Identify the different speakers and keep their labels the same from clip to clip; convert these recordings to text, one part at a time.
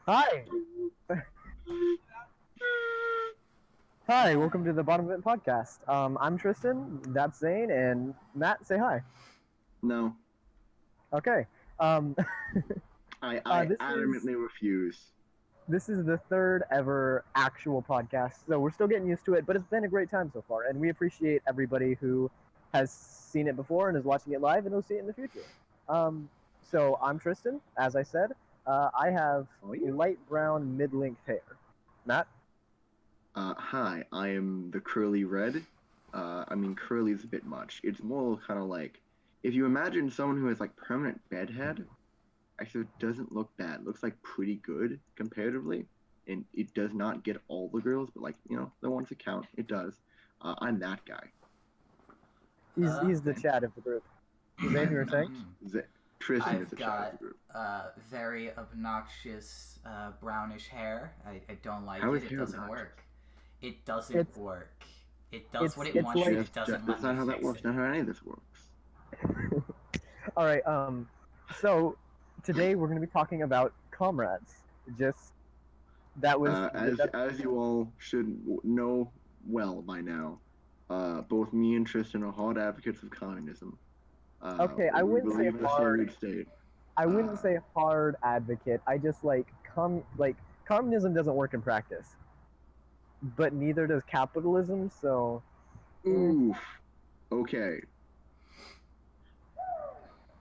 Speaker 1: Hi. Hi, welcome to the Bottom of It podcast. I'm Tristan, that's Zane, and Matt, say hi.
Speaker 2: No,
Speaker 1: Okay. Um,
Speaker 2: I
Speaker 1: this is
Speaker 2: adamantly refuse.
Speaker 1: this is the third ever actual podcast, so we're still getting used to it, but it's been a great time so far, and we appreciate everybody who has seen it before and is watching it live and will see it in the future. So I'm Tristan, as I said. I have
Speaker 2: Oh yeah.
Speaker 1: light brown mid-length hair. Matt?
Speaker 2: Hi, I am the curly red. I mean curly is a bit much. It's more kind of like if you imagine someone who has like permanent bedhead. Actually, it doesn't look bad. It looks like pretty good comparatively, and it does not get all the girls, but like the ones that count, it does. I'm that guy.
Speaker 1: He's the
Speaker 3: Okay.
Speaker 1: Chad of the group. Zane, you were saying?
Speaker 2: Z- Tristan is
Speaker 3: I've
Speaker 2: the chat of the
Speaker 3: got
Speaker 2: group.
Speaker 3: very obnoxious brownish hair. I don't like
Speaker 2: How
Speaker 3: it.
Speaker 2: is
Speaker 3: It
Speaker 2: hair
Speaker 3: doesn't
Speaker 2: obnoxious?
Speaker 3: work. It doesn't
Speaker 1: It's
Speaker 3: work. It does what it
Speaker 1: it's
Speaker 3: wants and
Speaker 1: like
Speaker 3: it doesn't
Speaker 2: That's
Speaker 3: let me
Speaker 2: not how that
Speaker 3: fix
Speaker 2: works.
Speaker 3: it.
Speaker 2: Not how any of this works.
Speaker 1: all right. So today we're going to be talking about comrades. Just that was that.
Speaker 2: As you all should know well by now, both me and Tristan are hard advocates of communism.
Speaker 1: Okay, I
Speaker 2: We
Speaker 1: wouldn't say
Speaker 2: believe in the
Speaker 1: hard.
Speaker 2: Soviet state.
Speaker 1: I wouldn't
Speaker 2: Uh,
Speaker 1: say hard advocate. I just like communism doesn't work in practice, but neither does capitalism. So
Speaker 2: oof. Okay.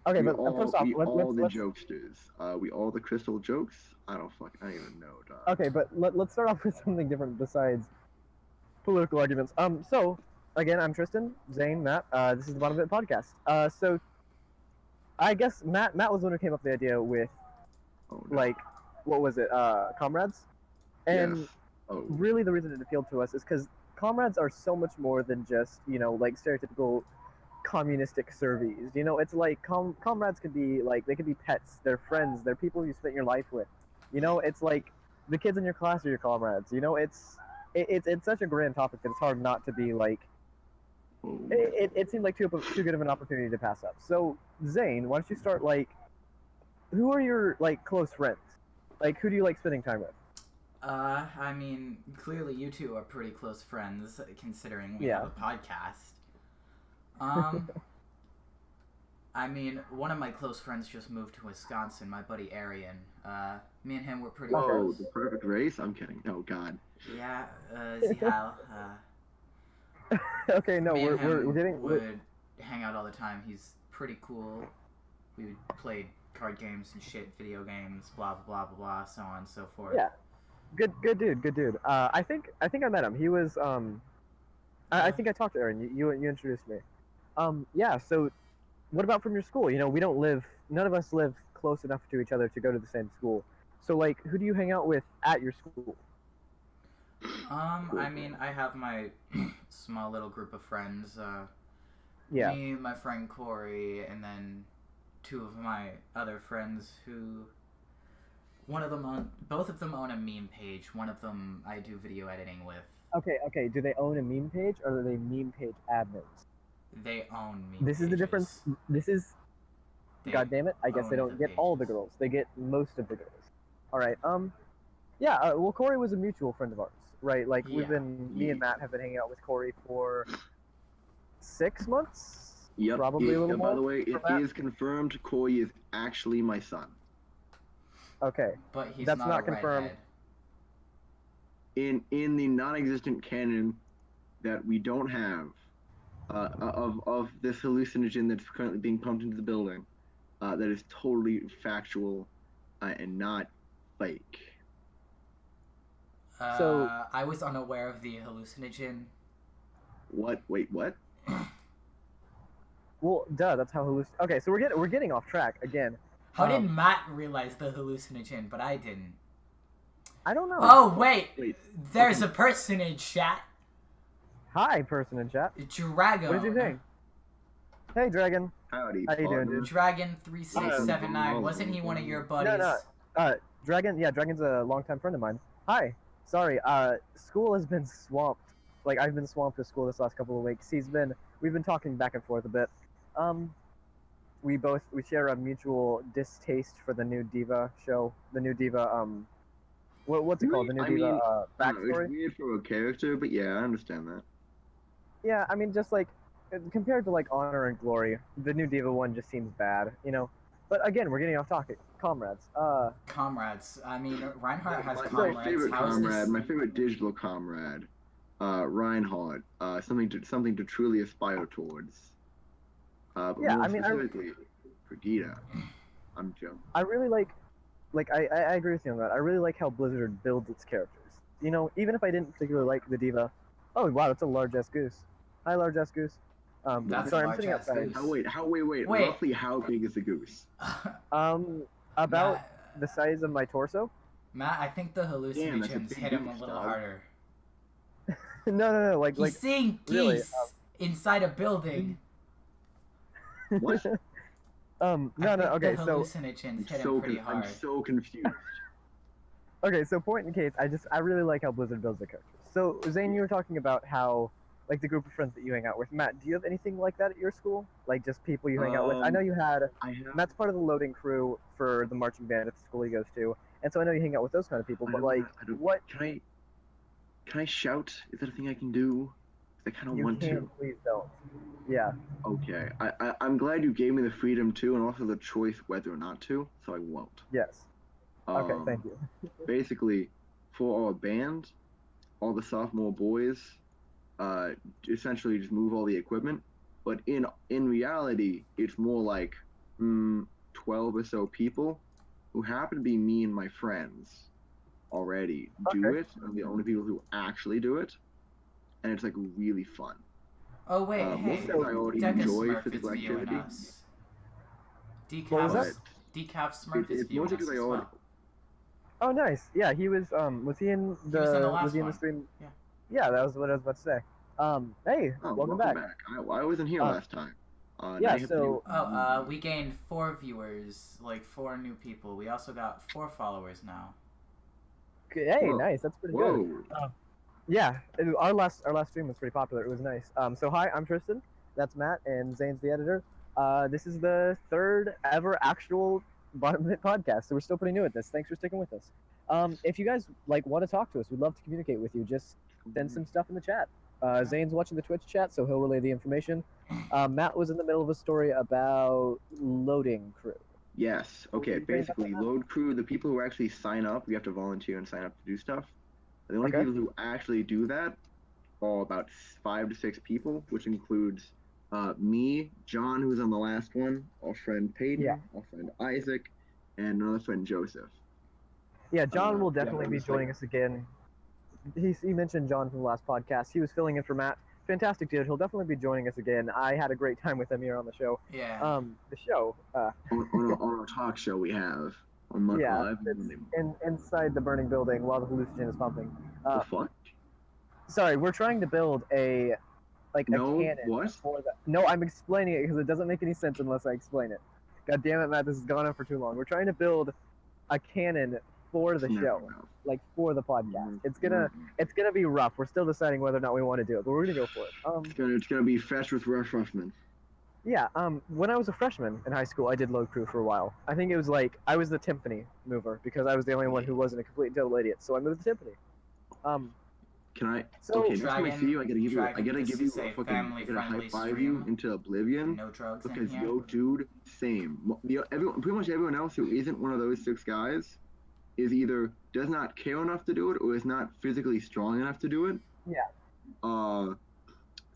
Speaker 1: okay, but first off,
Speaker 2: We all the
Speaker 1: let's
Speaker 2: jokesters. We all the crystal jokes. I don't even know, dog.
Speaker 1: okay, but let's start off with something different besides political arguments. So again, I'm Tristan, Zane, Matt. This is the Bottom of It podcast. So I guess Matt was the one who came up with the idea with
Speaker 2: Oh no.
Speaker 1: like what was it, comrades? And
Speaker 2: Yes. Oh.
Speaker 1: really the reason it appealed to us is because comrades are so much more than just like stereotypical communistic servies. It's like comrades could be like they could be pets, they're friends, they're people you spent your life with. It's like the kids in your class are your comrades. It's such a grand topic that it's hard not to be like
Speaker 2: Oh.
Speaker 1: it seemed like too good of an opportunity to pass up. So Zane, why don't you start like who are your like close friends? Like who do you like spending time with?
Speaker 3: I mean, clearly you two are pretty close friends, considering we
Speaker 1: Yeah.
Speaker 3: have a podcast. Um, I mean, one of my close friends just moved to Wisconsin, my buddy Arian. Me and him were pretty
Speaker 1: Okay.
Speaker 2: Whoa,
Speaker 3: close.
Speaker 2: the perfect race? I'm kidding. Oh God.
Speaker 3: Yeah, Zihal.
Speaker 1: Okay, no,
Speaker 3: Me and him
Speaker 1: we're getting
Speaker 3: would hang out all the time. He's pretty cool. We would play card games and shit, video games, blah blah blah blah blah, so on and so forth.
Speaker 1: yeah, good dude. I think I met him. He was I think I talked to Aaron. You introduced me. Yeah. So what about from your school? We don't live. None of us live close enough to each other to go to the same school. So like, who do you hang out with at your school?
Speaker 2: Cool.
Speaker 3: I mean, I have my small little group of friends.
Speaker 1: Yeah.
Speaker 3: Me, my friend Corey, and then two of my other friends who. Both of them own a meme page. One of them I do video editing with.
Speaker 1: Okay. Do they own a meme page or are they meme page admins?
Speaker 3: They own meme
Speaker 1: This is the difference.
Speaker 3: pages.
Speaker 1: This is
Speaker 3: They
Speaker 1: God damn it. I guess they
Speaker 3: own
Speaker 1: don't
Speaker 3: the
Speaker 1: get all the
Speaker 3: pages.
Speaker 1: girls. They get most of the girls. All right. Yeah. Well, Corey was a mutual friend of ours, right? Like
Speaker 3: Yeah.
Speaker 1: me and Matt have been hanging out with Corey for 6 months.
Speaker 2: Yep.
Speaker 1: Probably a little
Speaker 2: By
Speaker 1: more
Speaker 2: the way, it
Speaker 1: for Matt.
Speaker 2: is confirmed Corey is actually my son.
Speaker 1: Okay.
Speaker 3: But he's
Speaker 1: That's
Speaker 3: not
Speaker 1: not
Speaker 3: a
Speaker 1: confirmed.
Speaker 3: redhead.
Speaker 2: In the non-existent canon that we don't have of this hallucinogen that's currently being pumped into the building, that is totally factual and not fake.
Speaker 1: So-
Speaker 3: I was unaware of the hallucinogen.
Speaker 2: What? Wait, what?
Speaker 1: Well, duh. That's how Okay, so we're getting off track again.
Speaker 3: How did Matt realize the hallucinogen, but I didn't?
Speaker 1: I don't know.
Speaker 3: Oh, wait!
Speaker 2: Wait.
Speaker 3: There's a person in chat.
Speaker 1: Hi, person in chat.
Speaker 3: Dragon.
Speaker 1: What did you think? Hey, Dragon.
Speaker 2: Howdy.
Speaker 1: How you doing,
Speaker 2: partner.
Speaker 1: dude?
Speaker 3: Dragon3679. Wasn't he one of your buddies?
Speaker 1: No. Dragon. Yeah, Dragon's a longtime friend of mine. Hi. Sorry. School has been swamped. Like I've been swamped with school this last couple of weeks. We've been talking back and forth a bit. We share a mutual distaste for the new Diva show, the new Diva What's it called? The new
Speaker 2: I
Speaker 1: Diva
Speaker 2: mean, I don't know,
Speaker 1: backstory.
Speaker 2: it's weird for a character, but yeah, I understand that.
Speaker 1: Yeah, I mean, just like compared to like Honor and Glory, the new Diva one just seems bad, you know. But again, we're getting off topic. Comrades.
Speaker 3: Comrades. I mean, Reinhardt has
Speaker 2: My
Speaker 3: comrades.
Speaker 2: favorite
Speaker 3: How is
Speaker 2: comrade,
Speaker 3: this?
Speaker 2: my favorite digital comrade, Reinhardt. Something to truly aspire towards. But
Speaker 1: Yeah,
Speaker 2: more
Speaker 1: I mean,
Speaker 2: specifically, Vegeta. I'm joking.
Speaker 1: I really like I agree with you on that. I really like how Blizzard builds its characters. You know, even if I didn't particularly like the Diva. Oh wow, that's a large ass goose. Hi, large ass goose.
Speaker 3: That's
Speaker 1: sorry,
Speaker 3: a
Speaker 1: I'm sitting
Speaker 3: large-ass
Speaker 1: outside.
Speaker 3: goose.
Speaker 2: Wait.
Speaker 3: Wait.
Speaker 2: Roughly how big is the goose?
Speaker 1: About
Speaker 3: Matt,
Speaker 1: the size of my torso.
Speaker 3: Matt, I think the
Speaker 2: Damn, that's a
Speaker 3: hallucinogens
Speaker 2: big
Speaker 3: hit him a
Speaker 2: goose,
Speaker 3: little
Speaker 2: dog.
Speaker 3: harder.
Speaker 1: No, like
Speaker 3: He's seeing
Speaker 1: really,
Speaker 3: geese inside a building.
Speaker 2: What?
Speaker 1: no,
Speaker 3: I think
Speaker 1: okay,
Speaker 3: the
Speaker 1: so
Speaker 3: hallucinogens hit him pretty hard.
Speaker 2: I'm so confused.
Speaker 1: okay, so point in case, I really like how Blizzard builds their characters. So Zane, you were talking about how like the group of friends that you hang out with. Matt, do you have anything like that at your school? Like just people you hang out with? I know you had.
Speaker 2: I have.
Speaker 1: Matt's part of the loading crew for the marching band at the school he goes to, and so I know you hang out with those kind of people. But like, what
Speaker 2: Can I shout? Is that a thing I can do? I kind of
Speaker 1: you
Speaker 2: want
Speaker 1: can,
Speaker 2: to.
Speaker 1: please don't. Yeah.
Speaker 2: Okay. I'm glad you gave me the freedom to, and also the choice whether or not to, so I won't.
Speaker 1: Yes. Okay.
Speaker 2: Um,
Speaker 1: Thank you.
Speaker 2: Basically, for our band, all the sophomore boys, essentially just move all the equipment. But in reality, it's more like 12 or so people who happen to be me and my friends already do
Speaker 1: Okay.
Speaker 2: it. I'm the only people who actually do it, and it's like really fun.
Speaker 3: Oh wait, hey,
Speaker 2: Mostly 'cause I already
Speaker 3: Deca
Speaker 2: enjoy
Speaker 3: Smurf is
Speaker 2: physical
Speaker 3: viewing
Speaker 2: activity.
Speaker 3: us.
Speaker 1: What was
Speaker 3: Decaf,
Speaker 1: that?
Speaker 3: Decaf Smurf is
Speaker 2: It's
Speaker 3: viewing
Speaker 2: mostly
Speaker 3: us
Speaker 2: 'cause I
Speaker 3: as
Speaker 2: already.
Speaker 3: well.
Speaker 1: Oh, nice. Yeah, he was. Was he in the?
Speaker 3: was in the last
Speaker 1: was he in the
Speaker 3: one.
Speaker 1: stream?
Speaker 3: Yeah.
Speaker 1: Yeah, that was what I was about to say. Hey,
Speaker 2: Oh,
Speaker 1: welcome back.
Speaker 2: I wasn't here
Speaker 1: Uh,
Speaker 2: last time.
Speaker 1: yeah,
Speaker 2: now you have to
Speaker 1: so-
Speaker 2: do-
Speaker 3: We gained 4 viewers, like 4 new people. We also got 4 followers now.
Speaker 1: Hey,
Speaker 2: Whoa.
Speaker 1: nice. That's pretty good.
Speaker 2: Whoa.
Speaker 1: Yeah, our last stream was pretty popular. It was nice. So hi, I'm Tristan. That's Matt, and Zane's the editor. This is the 3rd ever actual Bottom Hit podcast, so we're still pretty new at this. Thanks for sticking with us. If you guys like want to talk to us, we'd love to communicate with you. Just send some stuff in the chat. Zane's watching the Twitch chat, so he'll relay the information. Matt was in the middle of a story about loading crew.
Speaker 2: Yes. Okay.
Speaker 1: Okay,
Speaker 2: Basically,
Speaker 1: that's-
Speaker 2: load crew. The people who actually sign up, you have to volunteer and sign up to do stuff. The only
Speaker 1: Okay.
Speaker 2: people who actually do that are about 5 to 6 people, which includes me, John, who was on the last one, our friend Peyton,
Speaker 1: Yeah.
Speaker 2: our friend Isaac, and another friend Joseph.
Speaker 1: Yeah, John will
Speaker 2: yeah,
Speaker 1: definitely be
Speaker 2: honestly.
Speaker 1: joining us again. He mentioned John from the last podcast. He was filling in for Matt. Fantastic dude. He'll definitely be joining us again. I had a great time with him here on the show.
Speaker 3: Yeah.
Speaker 1: The show,
Speaker 2: on our talk show we have on Muck
Speaker 1: yeah,
Speaker 2: Live.
Speaker 1: it's inside the burning building while the hallucinogen is pumping.
Speaker 2: The fuck?
Speaker 1: Sorry, we're trying to build a
Speaker 2: No,
Speaker 1: cannon
Speaker 2: what?
Speaker 1: for the. No, I'm explaining it because it doesn't make any sense unless I explain it. God damn it, Matt! This has gone on for too long. We're trying to build a cannon for the
Speaker 2: Never
Speaker 1: show,
Speaker 2: know.
Speaker 1: like for the podcast.
Speaker 2: Mm-hmm.
Speaker 1: It's gonna be rough. We're still deciding whether or not we want to do it, but we're gonna go for it.
Speaker 2: It's gonna be Fetch with Rush Rushman.
Speaker 1: Yeah. When I was a freshman in high school, I did load crew for a while. I think it was like I was the timpani mover because I was the only one who wasn't a complete and total idiot. So I moved the timpani.
Speaker 2: Can I?
Speaker 1: So
Speaker 2: Okay, next time I see you, I gotta give you. I
Speaker 3: Dragon,
Speaker 2: gotta
Speaker 3: this
Speaker 2: give you
Speaker 3: is
Speaker 2: a
Speaker 3: a
Speaker 2: fucking. I gotta
Speaker 3: family-friendly
Speaker 2: high five you
Speaker 3: stream.
Speaker 2: into oblivion.
Speaker 3: No drugs in
Speaker 2: Because
Speaker 3: here.
Speaker 2: yo, dude, same. Pretty much everyone else who isn't one of those 6 guys is either does not care enough to do it or is not physically strong enough to do it.
Speaker 1: Yeah.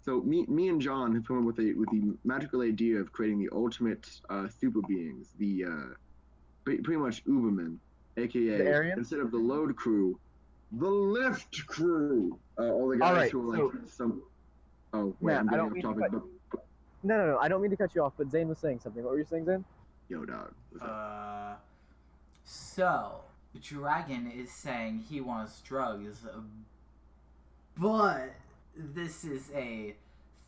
Speaker 2: So me and John have come up with the magical idea of creating the ultimate super beings, the pretty much Ubermen, aka
Speaker 1: The Aryans?
Speaker 2: instead of the load crew, the lift crew. All the guys
Speaker 1: Alright,
Speaker 2: who are like some. Oh wait,
Speaker 1: Matt,
Speaker 2: I'm
Speaker 1: I
Speaker 2: getting
Speaker 1: don't
Speaker 2: off
Speaker 1: mean to
Speaker 2: topic.
Speaker 1: cut-
Speaker 2: But
Speaker 1: No. I don't mean to cut you off, but Zane was saying something. What were you saying, Zane?
Speaker 2: yo, dog. What's up?
Speaker 3: So, Dragon is saying he wants drugs, but this is a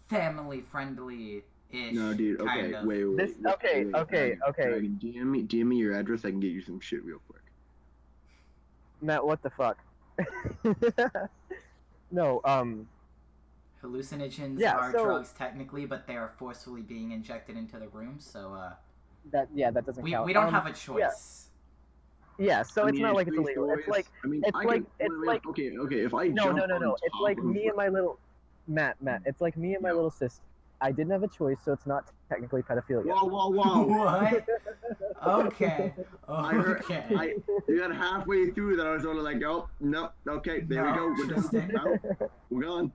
Speaker 3: family-friendly-ish
Speaker 2: No, dude.
Speaker 3: kind
Speaker 2: Okay,
Speaker 3: of.
Speaker 2: wait.
Speaker 1: This- okay.
Speaker 2: Dragon, DM me your address. I can get you some shit real quick.
Speaker 1: Matt, what the fuck? No.
Speaker 3: Hallucinogens
Speaker 1: Yeah,
Speaker 3: are
Speaker 1: so-
Speaker 3: drugs technically, but they are forcefully being injected into the room, so
Speaker 1: That doesn't
Speaker 3: we
Speaker 1: count.
Speaker 3: don't have a choice.
Speaker 1: Yeah, so
Speaker 2: I
Speaker 1: it's
Speaker 2: mean,
Speaker 1: not like it's
Speaker 2: three
Speaker 1: illegal. It's
Speaker 2: stories.
Speaker 1: like
Speaker 2: I mean,
Speaker 1: it's
Speaker 2: I
Speaker 1: like
Speaker 2: can.
Speaker 1: it's
Speaker 2: Wait,
Speaker 1: like
Speaker 2: okay, okay. If I
Speaker 1: no,
Speaker 2: jump
Speaker 1: no, no,
Speaker 2: on
Speaker 1: no. It's
Speaker 2: top
Speaker 1: like
Speaker 2: of
Speaker 1: me and my little Matt. It's like me and my
Speaker 2: Yeah.
Speaker 1: little sister. I didn't have a choice, so it's not technically pedophilia.
Speaker 2: Whoa, whoa, whoa!
Speaker 3: What? Okay.
Speaker 2: I heard.
Speaker 3: Okay.
Speaker 2: You got halfway through that. I was sort of like, oh, no, okay, there we
Speaker 3: No,
Speaker 2: go. We're done.
Speaker 3: Tristan.
Speaker 2: No, we're gone.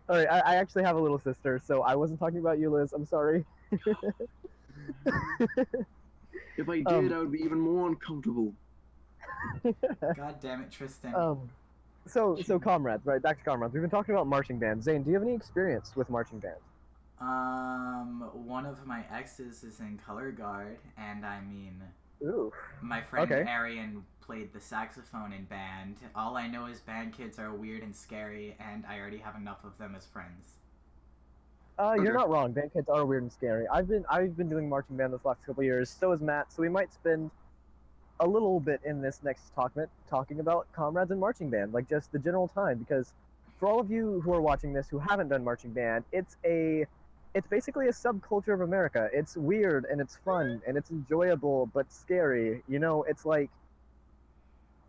Speaker 1: All right, I actually have a little sister, so I wasn't talking about you, Liz. I'm sorry.
Speaker 2: If I did,
Speaker 1: Um,
Speaker 2: I would be even more uncomfortable.
Speaker 3: God damn it, Tristan.
Speaker 1: So comrades, right? Back to comrades. We've been talking about marching bands. Zane, do you have any experience with marching bands?
Speaker 3: One of my exes is in color guard, and I mean,
Speaker 1: Ooh.
Speaker 3: my friend
Speaker 1: Okay.
Speaker 3: Arian played the saxophone in band. All I know is band kids are weird and scary, and I already have enough of them as friends.
Speaker 1: You're
Speaker 2: Okay.
Speaker 1: not wrong. Band kids are weird and scary. I've been doing marching band this last couple years. So has Matt. So we might spend a little bit in this next talking about comrades and marching band, like just the general time. Because for all of you who are watching this who haven't done marching band, it's basically a subculture of America. It's weird and it's fun and it's enjoyable but scary. You know, it's like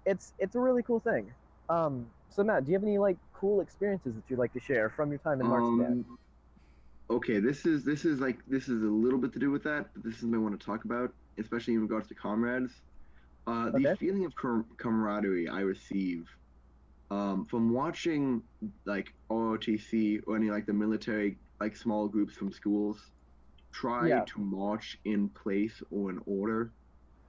Speaker 1: it's a really cool thing. So Matt, do you have any like cool experiences that you'd like to share from your time in marching band?
Speaker 2: Okay, this is a little bit to do with that, but this is something I want to talk about, especially in regards to comrades. The
Speaker 1: Okay.
Speaker 2: feeling of camaraderie I receive from watching like ROTC or any like the military like small groups from schools try
Speaker 1: Yeah.
Speaker 2: to march in place or in order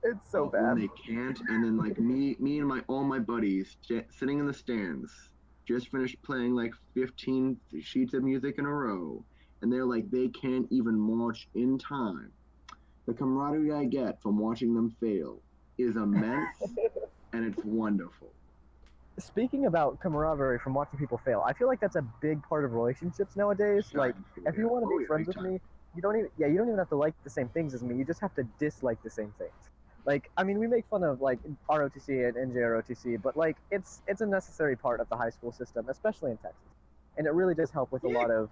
Speaker 1: It's so
Speaker 2: when
Speaker 1: bad.
Speaker 2: they can't, and then like me and all my buddies sitting in the stands just finished playing like 15 sheets of music in a row, and they're like they can't even march in time. The camaraderie I get from watching them fail is immense, and it's wonderful.
Speaker 1: Speaking about camaraderie from watching people fail, I feel like that's a big part of relationships nowadays. Like, if you want to be friends with me, you don't even have to like the same things as me. You just have to dislike the same things. Like, I mean, we make fun of like ROTC and NJROTC, but like it's a necessary part of the high school system, especially in Texas. And it really does help with a lot of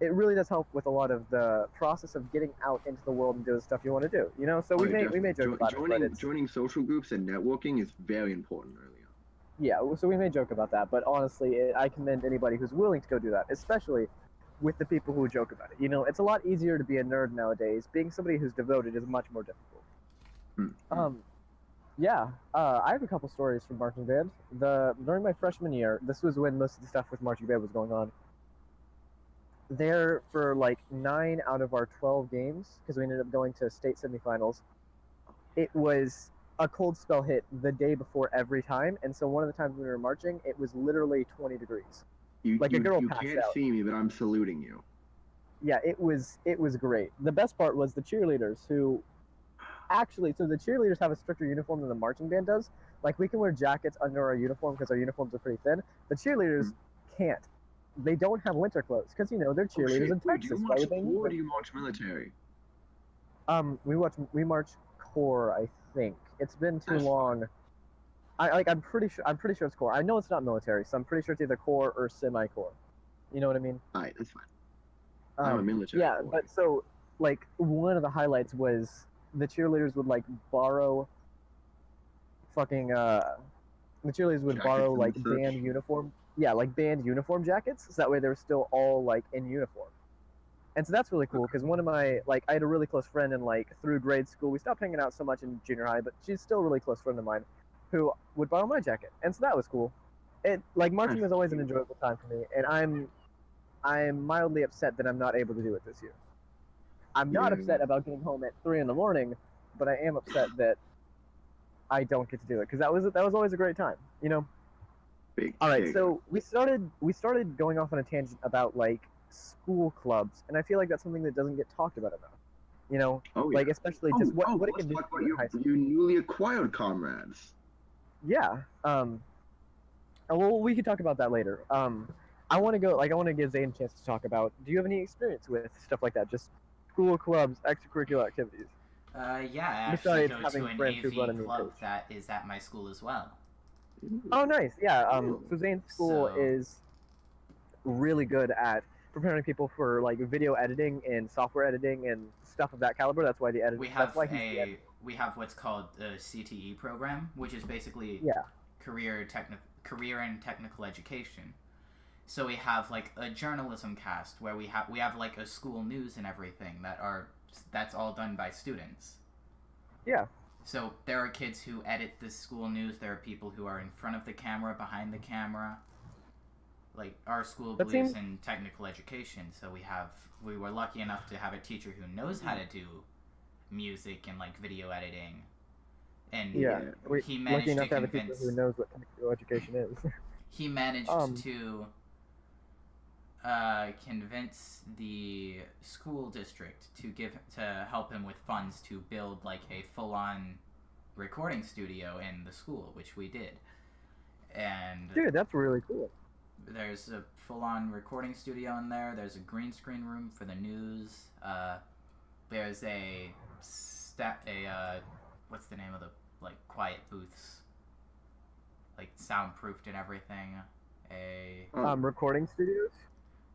Speaker 1: the process of getting out into the world and doing the stuff you want to do. You know, so we may joke about it, but
Speaker 2: joining social groups and networking is very important early on.
Speaker 1: yeah, so we may joke about that, but honestly, I commend anybody who's willing to go do that, especially with the people who joke about it. You know, it's a lot easier to be a nerd nowadays. Being somebody who's devoted is much more difficult. I have a couple stories from marching band. During my freshman year, this was when most of the stuff with marching band was going on. There for like 9 out of our 12 games, because we ended up going to state semifinals, it was a cold spell hit the day before every time, and so one of the times we were marching, it was literally 20 degrees.
Speaker 2: You
Speaker 1: passed
Speaker 2: can't
Speaker 1: out.
Speaker 2: see me, but I'm saluting you.
Speaker 1: Yeah, it was great. The best part was the cheerleaders who actually, so the cheerleaders have a stricter uniform than the marching band does. Like, we can wear jackets under our uniform because our uniforms are pretty thin. The cheerleaders can't. They don't have winter clothes because, you know, they're cheerleaders in Texas.
Speaker 2: Do you march corps or do you march military?
Speaker 1: We march corps, I think. It's been too long. I'm pretty sure it's corps. I know it's not military, so I'm pretty sure it's either corps or semi-corps. You know what I mean?
Speaker 2: Alright, that's fine. I'm a military.
Speaker 1: Yeah,
Speaker 2: boy.
Speaker 1: but so like one of the highlights was the cheerleaders would like borrow borrow like band uniform. Yeah, like band uniform jackets, so that way they're still all like in uniform. And so that's really cool because one of my I had a really close friend in like through grade school. We stopped hanging out so much in junior high, but she's still a really close friend of mine who would borrow my jacket. And so that was cool. It like marching was always an enjoyable time for me, and I'm mildly upset that I'm not able to do it this year. I'm not upset about getting home at 3 a.m, but I am upset that I don't get to do it because that was always a great time, you know. All right, so we started going off on a tangent about like school clubs, and I feel like that's something that doesn't get talked about enough. You know, like especially just what it can do in high school.
Speaker 2: Your newly acquired comrades.
Speaker 1: Yeah. Well, we can talk about that later. I want to give Zane a chance to talk about. Do you have any experience with stuff like that? Just school clubs, extracurricular activities.
Speaker 3: Yeah, I actually go to an AV club that is at my school as well.
Speaker 1: Oh, nice. Yeah. So Zane's school is really good at preparing people for like video editing and software editing and stuff of that caliber. That's why the editor. That's why he's the editor.
Speaker 3: We have what's called a CTE program, which is basically
Speaker 1: Yeah.
Speaker 3: career and technical education. So we have like a journalism cast where we have like a school news and everything that's all done by students.
Speaker 1: Yeah.
Speaker 3: So there are kids who edit the school news. There are people who are in front of the camera, behind the camera. Like our school believes in technical education, so we were lucky enough to have a teacher who knows how to do music and like video editing. And he managed
Speaker 1: lucky enough
Speaker 3: to
Speaker 1: to have a
Speaker 3: convince.
Speaker 1: teacher who knows what technical education is.
Speaker 3: He managed to convince the school district to help him with funds to build like a full-on recording studio in the school, which we did. And
Speaker 1: dude, that's really cool.
Speaker 3: There's a full-on recording studio in there. There's a green screen room for the news. There's what's the name of the like quiet booths, like soundproofed and everything.
Speaker 1: Recording studios.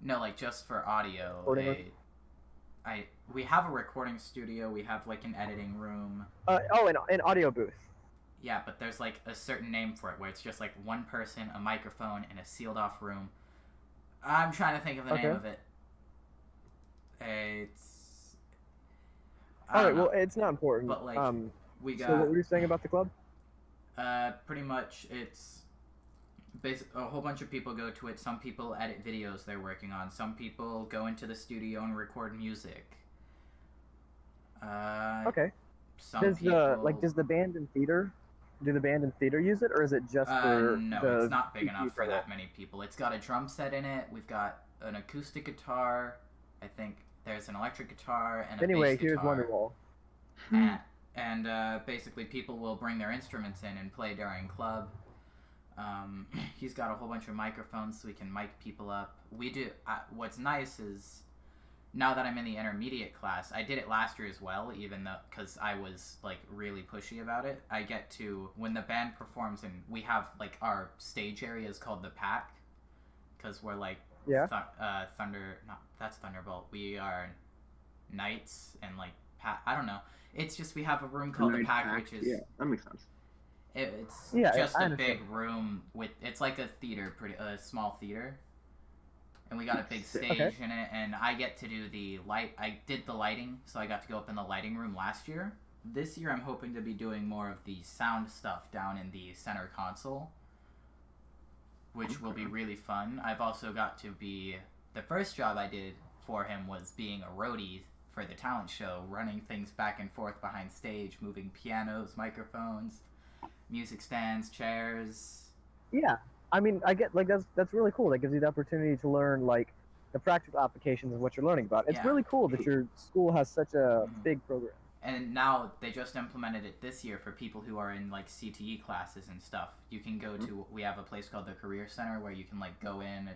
Speaker 3: No, like just for audio. We have a recording studio. We have like an editing room.
Speaker 1: An audio booth.
Speaker 3: Yeah, but there's like a certain name for it where it's just like one person, a microphone, and a sealed off room. I'm trying to think of the name of it. It's.
Speaker 1: Alright, well, it's not important.
Speaker 3: But like, we got.
Speaker 1: So what were you saying about the club?
Speaker 3: Pretty much it's. A whole bunch of people go to it. Some people edit videos they're working on. Some people go into the studio and record music.
Speaker 1: Okay. Does the band and theater? Do the band and theater use it, or is it just for
Speaker 3: no, it's not big enough for that many people. It's got a drum set in it. We've got an acoustic guitar. I think there's an electric guitar and a bass
Speaker 1: here's
Speaker 3: guitar.
Speaker 1: Wonderwall.
Speaker 3: And basically people will bring their instruments in and play during club. He's got a whole bunch of microphones so we can mic people up. We do. What's nice is, now that I'm in the intermediate class, I did it last year as well, even though, because I was like really pushy about it. I get to, when the band performs, and we have like our stage area is called the Pack, because we're like that's Thunderbolt. We are Knights and like I don't know. It's just we have a room called the Pack, which is
Speaker 2: that makes sense.
Speaker 3: It's just a big room with it's like a theater, a small theater. And we got a big stage in it, and I get to do I did the lighting, so I got to go up in the lighting room last year. This year I'm hoping to be doing more of the sound stuff down in the center console, which will be really fun. I've also got to be, the first job I did for him was being a roadie for the talent show, running things back and forth behind stage, moving pianos, microphones, music stands, chairs.
Speaker 1: Yeah. I mean, I get like that's really cool. That gives you the opportunity to learn like the practical applications of what you're learning about. It's really cool that your school has such a big program.
Speaker 3: And now they just implemented it this year for people who are in like CTE classes and stuff. You can go to, we have a place called the Career Center where you can like go in.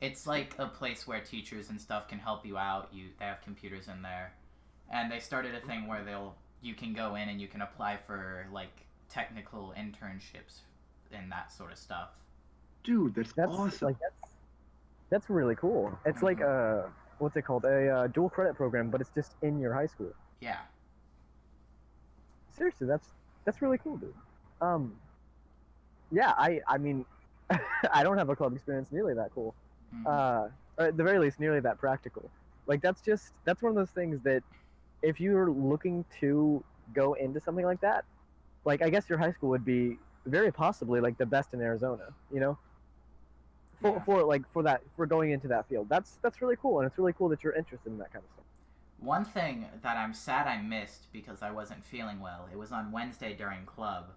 Speaker 3: It's like a place where teachers and stuff can help you out. They have computers in there, and they started a thing where you can go in and you can apply for like technical internships and that sort of stuff.
Speaker 2: Dude, that's awesome.
Speaker 1: Like that's really cool. It's like what's it called? A dual credit program, but it's just in your high school.
Speaker 3: Yeah.
Speaker 1: Seriously, that's really cool, dude. Yeah, I mean, I don't have a club experience nearly that cool. Or at the very least, nearly that practical. Like that's one of those things that if you're looking to go into something like that, like I guess your high school would be very possibly like the best in Arizona, you know? For going into that field. That's really cool, and it's really cool that you're interested in that kind of stuff.
Speaker 3: One thing that I'm sad I missed because I wasn't feeling well, it was on Wednesday during club.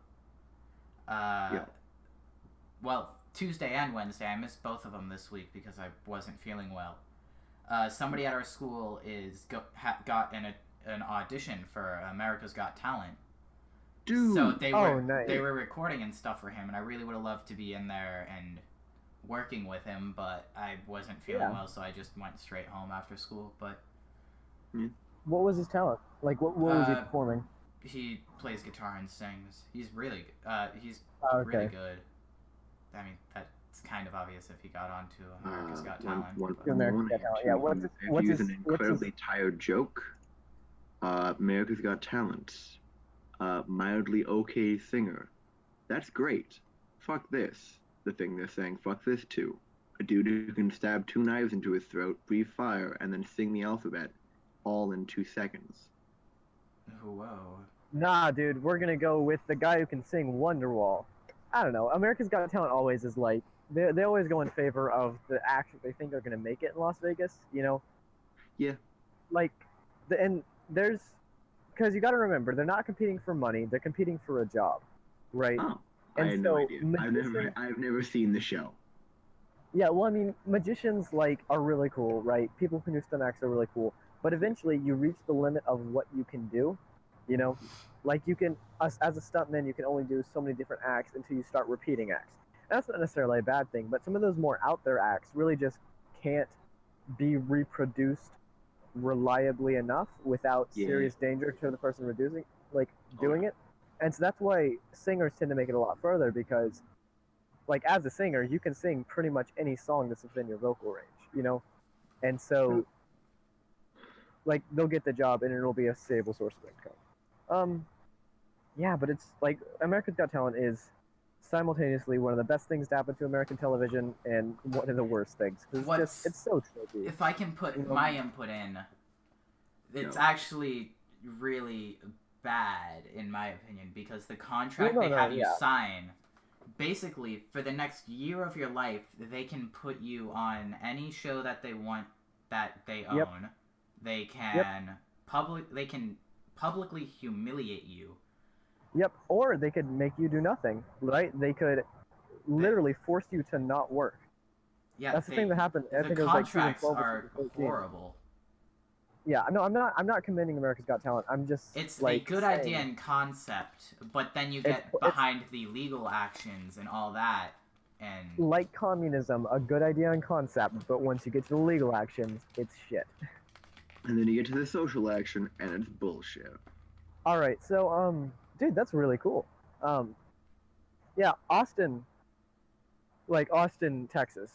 Speaker 3: Well, Tuesday and Wednesday, I missed both of them this week because I wasn't feeling well. Somebody at our school got an audition for America's Got Talent.
Speaker 2: Dude.
Speaker 3: So they were recording and stuff for him, and I really would have loved to be in there and working with him, but I wasn't feeling well, so I just went straight home after school. But
Speaker 1: what was his talent? Like, what was he performing?
Speaker 3: He plays guitar and sings. He's really, really good. I mean, it's kind of obvious if he got onto America's Got Talent.
Speaker 1: America's Got Talent. Yeah. What's his?
Speaker 2: An incredibly tired joke. America's Got Talent. Mildly okay singer. That's great. Fuck this. The thing they're saying. Fuck this too. A dude who can stab 2 knives into his throat, breathe fire, and then sing the alphabet, all in 2 seconds.
Speaker 3: Whoa.
Speaker 1: Nah, dude, we're gonna go with the guy who can sing Wonderwall. I don't know. America's Got Talent always is like they always go in favor of the acts that they think are gonna make it in Las Vegas. You know.
Speaker 2: Yeah.
Speaker 1: Like, there's because you got to remember they're not competing for money; they're competing for a job, right?
Speaker 2: Oh, I had no idea. I've never seen the show.
Speaker 1: Yeah, well, I mean, magicians like are really cool, right? People who can do stunt acts are really cool, but eventually you reach the limit of what you can do. You know, like you can, as a stuntman, you can only do so many different acts until you start repeating acts. And that's not necessarily a bad thing, but some of those more out there acts really just can't be reproduced reliably enough without serious danger to the person doing it. And so that's why singers tend to make it a lot further because, like, as a singer, you can sing pretty much any song that's within your vocal range, you know? And so, like, they'll get the job and it'll be a stable source of income. Yeah, but it's, like, America's Got Talent is simultaneously one of the best things to happen to American television and one of the worst things. Because it's so tropey.
Speaker 3: If I can put my input in, it's actually really bad, in my opinion, because the contract they have you sign... Basically, for the next year of your life, they can put you on any show that they want that they own.
Speaker 1: Yep.
Speaker 3: They can publicly humiliate you.
Speaker 1: Yep, or they could make you do nothing, right? They could literally force you to not work.
Speaker 3: Yeah,
Speaker 1: that's the thing that happened. I think it was
Speaker 3: contracts are horrible.
Speaker 1: Yeah, no, I'm not commending America's Got Talent. I'm just
Speaker 3: it's a good idea in concept, but then you get behind the legal actions and all that, and
Speaker 1: like communism, a good idea in concept, but once you get to the legal actions, it's shit.
Speaker 2: And then you get to the social action, and it's bullshit.
Speaker 1: All right, so dude, that's really cool. Yeah, Austin, Texas,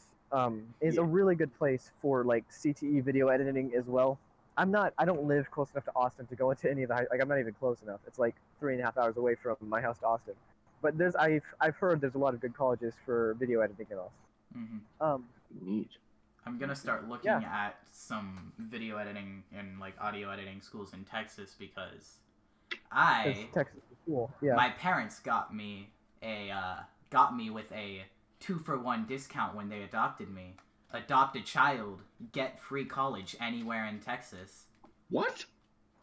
Speaker 1: is a really good place for like CTE video editing as well. I don't live close enough to Austin to go into any of the I'm not even close enough. It's like 3.5 hours away from my house to Austin. But I've heard there's a lot of good colleges for video editing in Austin.
Speaker 3: Mm-hmm.
Speaker 2: Neat.
Speaker 3: I'm gonna start looking at some video editing and like audio editing schools in Texas because
Speaker 1: Texas is cool. Yeah.
Speaker 3: My parents got me with a 2-for-1 discount when they adopted me. Adopt a child, get free college anywhere in Texas.
Speaker 2: What?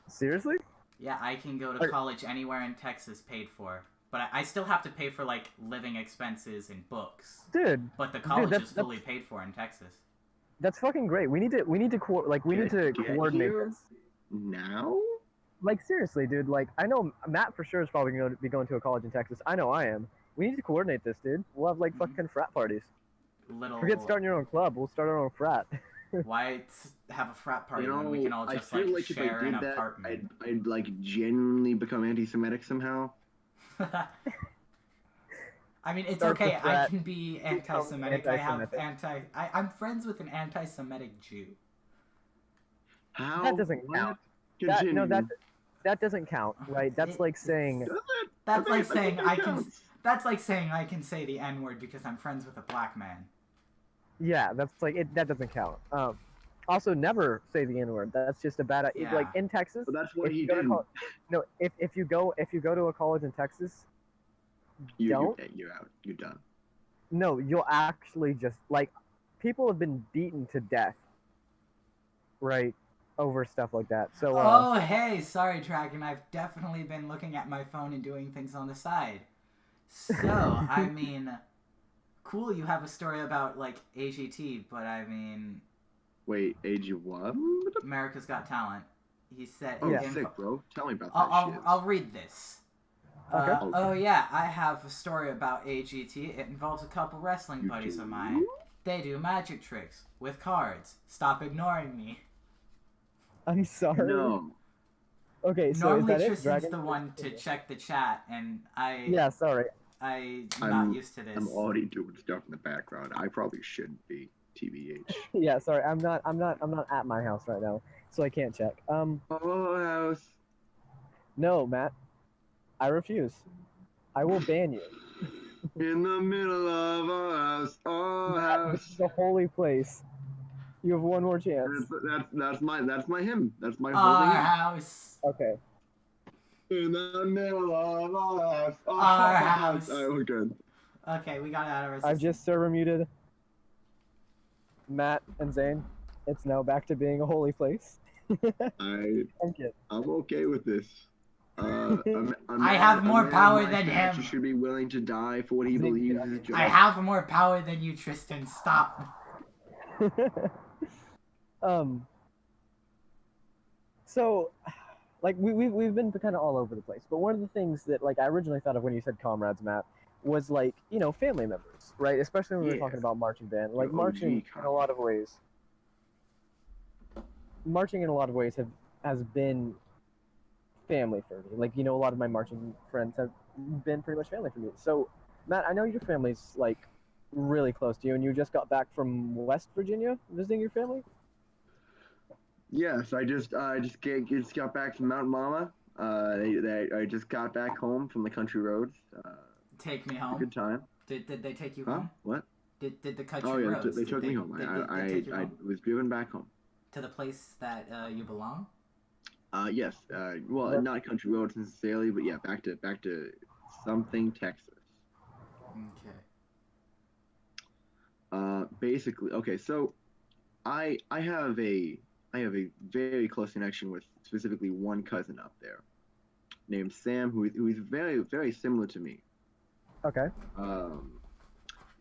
Speaker 1: Seriously?
Speaker 3: Yeah, I can go to college anywhere in Texas paid for. But I still have to pay for, like, living expenses and books.
Speaker 1: Dude.
Speaker 3: But the college is fully paid for in Texas.
Speaker 1: That's fucking great. We need to coordinate this.
Speaker 2: Now?
Speaker 1: Like, seriously, dude. Like, I know Matt for sure is probably going to be going to a college in Texas. I know I am. We need to coordinate this, dude. We'll have, like, fucking frat parties. Forget starting your own club. We'll start our own frat.
Speaker 3: Why have a frat party when we can all just like share an apartment?
Speaker 2: I'd like genuinely become anti-Semitic somehow.
Speaker 3: I mean, it's okay. I can be anti-Semitic. I'm friends with an anti-Semitic Jew.
Speaker 2: How?
Speaker 1: That doesn't count. That doesn't count, right? That's like saying.
Speaker 3: That's like saying I can. That's like saying I can say the N-word because I'm friends with a black man.
Speaker 1: Yeah, that's like it. That doesn't count. Also, never say the N-word. That's just a bad.
Speaker 3: Yeah.
Speaker 1: Like in Texas.
Speaker 2: Well, that's what he did.
Speaker 1: No, if you go to a college in Texas,
Speaker 2: you're out. You're done.
Speaker 1: No, you'll actually just like people have been beaten to death, right, over stuff like that. So.
Speaker 3: Oh hey, sorry, Dragon. I've definitely been looking at my phone and doing things on the side. So I mean. Cool, you have a story about, like, AGT, but I mean...
Speaker 2: Wait, AG what?
Speaker 3: America's Got Talent. He said...
Speaker 2: Oh, sick, bro. Tell me about that shit.
Speaker 3: I'll read this.
Speaker 1: Okay.
Speaker 3: Oh, yeah, I have a story about AGT. It involves a couple wrestling buddies of mine. They do magic tricks with cards. Stop ignoring me.
Speaker 1: I'm sorry.
Speaker 2: No.
Speaker 1: Okay, so
Speaker 3: normally
Speaker 1: is that
Speaker 3: Tristan's the one to check the chat, and I...
Speaker 1: Yeah, sorry.
Speaker 3: I'm not used to this.
Speaker 2: I'm already doing stuff in the background. I probably shouldn't be. TBH.
Speaker 1: Yeah, sorry, I'm not at my house right now, so I can't check.
Speaker 2: Oh, house.
Speaker 1: No, Matt, I refuse. I will ban you.
Speaker 2: In the middle of our house, our
Speaker 1: Matt, this
Speaker 2: house.
Speaker 1: is a holy place. You have one more chance.
Speaker 2: That's my hymn. That's my
Speaker 3: Our
Speaker 2: holy hymn.
Speaker 3: house.
Speaker 1: Okay.
Speaker 2: In the middle of our house,
Speaker 3: Our house.
Speaker 2: Alright, we're good.
Speaker 3: Okay, we got it out of our system.
Speaker 1: I've just server muted Matt and Zane. It's now back to being a holy place.
Speaker 2: I'm okay with this.
Speaker 3: I have more power than him.
Speaker 2: You should be willing to die for what he believes is just.
Speaker 3: I have more power than you, Tristan. Stop.
Speaker 1: So, like we've been kind of all over the place, but one of the things that like I originally thought of when you said comrades, Matt, was like family members, right? Especially when we were talking about marching band, like marching in a lot of ways. Marching in a lot of ways has been family for me. Like a lot of my marching friends have been pretty much family for me. So, Matt, I know your family's like really close to you, and you just got back from West Virginia visiting your family.
Speaker 2: Yes, I just got back from Mount Mama. I just got back home from the country roads.
Speaker 3: Take me home.
Speaker 2: Good time.
Speaker 3: Did they take you home?
Speaker 2: What?
Speaker 3: Did the country roads?
Speaker 2: Oh yeah, they took me home. I was driven back home.
Speaker 3: To the place that you belong?
Speaker 2: Yes. Well, not country roads necessarily, but yeah, back to something, Texas.
Speaker 3: Okay.
Speaker 2: Basically, okay. So, I have a very close connection with specifically one cousin up there, named Sam, who is very very similar to me.
Speaker 1: Okay.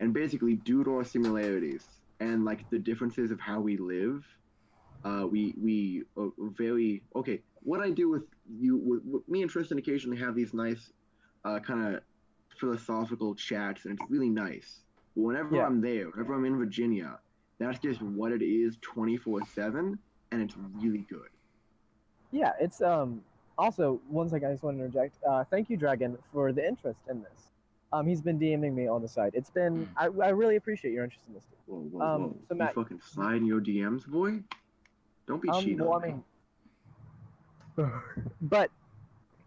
Speaker 2: And basically, due to our similarities and like the differences of how we live, we are very okay. What I do with you, with me and Tristan occasionally have these nice, kind of philosophical chats, and it's really nice. But whenever I'm there, whenever I'm in Virginia, that's just what it is 24/7, and it's really good.
Speaker 1: Yeah, it's also one second. I just want to interject. Thank you, Dragon, for the interest in this. He's been DMing me on the side. It's been I really appreciate your interest in this.
Speaker 2: Whoa.
Speaker 1: So Matt,
Speaker 2: you fucking slide in your DMs, boy. Don't be cheating.
Speaker 1: Well, I mean, but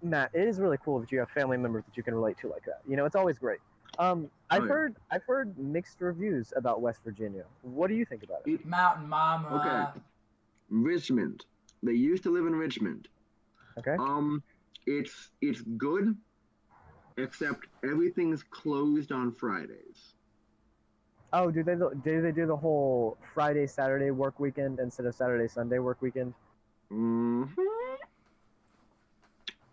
Speaker 1: Matt, it is really cool that you have family members that you can relate to like that. It's always great. I've heard mixed reviews about West Virginia. What do you think about it?
Speaker 3: Mountain Mama.
Speaker 2: Okay. Richmond. They used to live in Richmond.
Speaker 1: Okay.
Speaker 2: It's good, except everything's closed on Fridays.
Speaker 1: Oh, do they do the whole Friday Saturday work weekend instead of Saturday Sunday work weekend?
Speaker 2: Mm-hmm.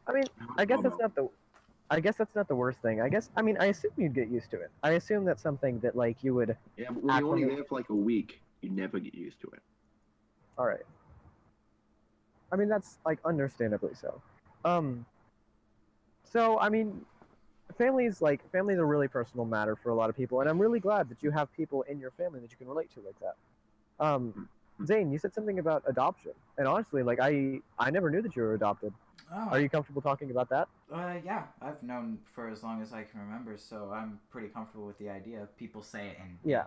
Speaker 1: I mean, I guess that's not the worst thing. I assume you'd get used to it. I assume that's something that like you would.
Speaker 2: Yeah, but when you're only there for like a week, you never get used to it.
Speaker 1: All right. I mean, that's like understandably so. So I mean, families a really personal matter for a lot of people, and I'm really glad that you have people in your family that you can relate to like that. Zane, you said something about adoption, and honestly, like I never knew that you were adopted.
Speaker 3: Oh.
Speaker 1: Are you comfortable talking about that?
Speaker 3: Yeah, I've known for as long as I can remember, so I'm pretty comfortable with the idea. People say it, and
Speaker 1: yeah,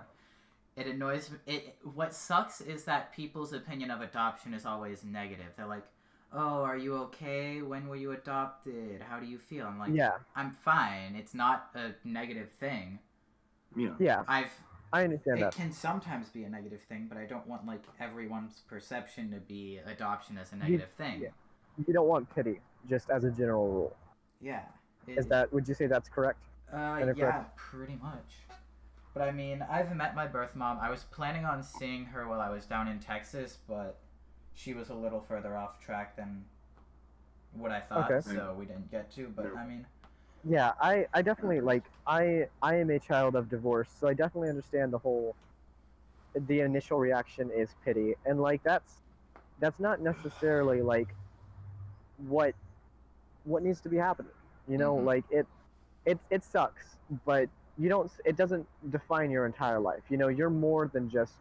Speaker 3: it annoys me. What sucks is that people's opinion of adoption is always negative. They're like, "Oh, are you okay? When were you adopted? How do you feel?" I'm like,
Speaker 1: yeah,
Speaker 3: I'm fine. It's not a negative thing.
Speaker 1: Yeah. I understand that.
Speaker 3: It can sometimes be a negative thing, but I don't want like everyone's perception to be adoption as a negative thing.
Speaker 1: Yeah. You don't want pity, just as a general rule.
Speaker 3: Yeah.
Speaker 1: Would you say that's correct?
Speaker 3: Yeah, pretty much. But I mean, I've met my birth mom. I was planning on seeing her while I was down in Texas, but she was a little further off track than what I thought, so we didn't get to. But I mean,
Speaker 1: yeah, I definitely like I am a child of divorce, so I definitely understand the initial reaction is pity, and like that's not necessarily like what needs to be happening. Like it sucks, but it doesn't define your entire life. You're more than just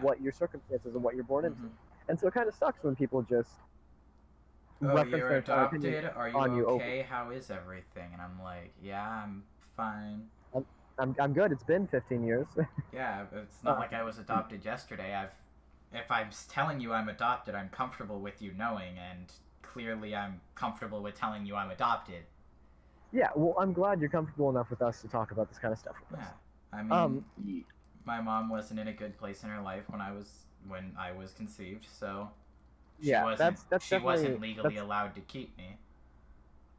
Speaker 1: what your circumstances and what you're born into. And so it kind of sucks when people just
Speaker 3: reference their adopted. Are you okay? How is everything? And I'm like, yeah, I'm fine.
Speaker 1: I'm good. It's been 15 years.
Speaker 3: Yeah, it's not like I was adopted yesterday. If I'm telling you I'm adopted, I'm comfortable with you knowing, and clearly I'm comfortable with telling you I'm adopted.
Speaker 1: Yeah, well, I'm glad you're comfortable enough with us to talk about this kind of stuff with us.
Speaker 3: Yeah, I mean, my mom wasn't in a good place in her life when I was conceived, so she wasn't legally allowed to keep me.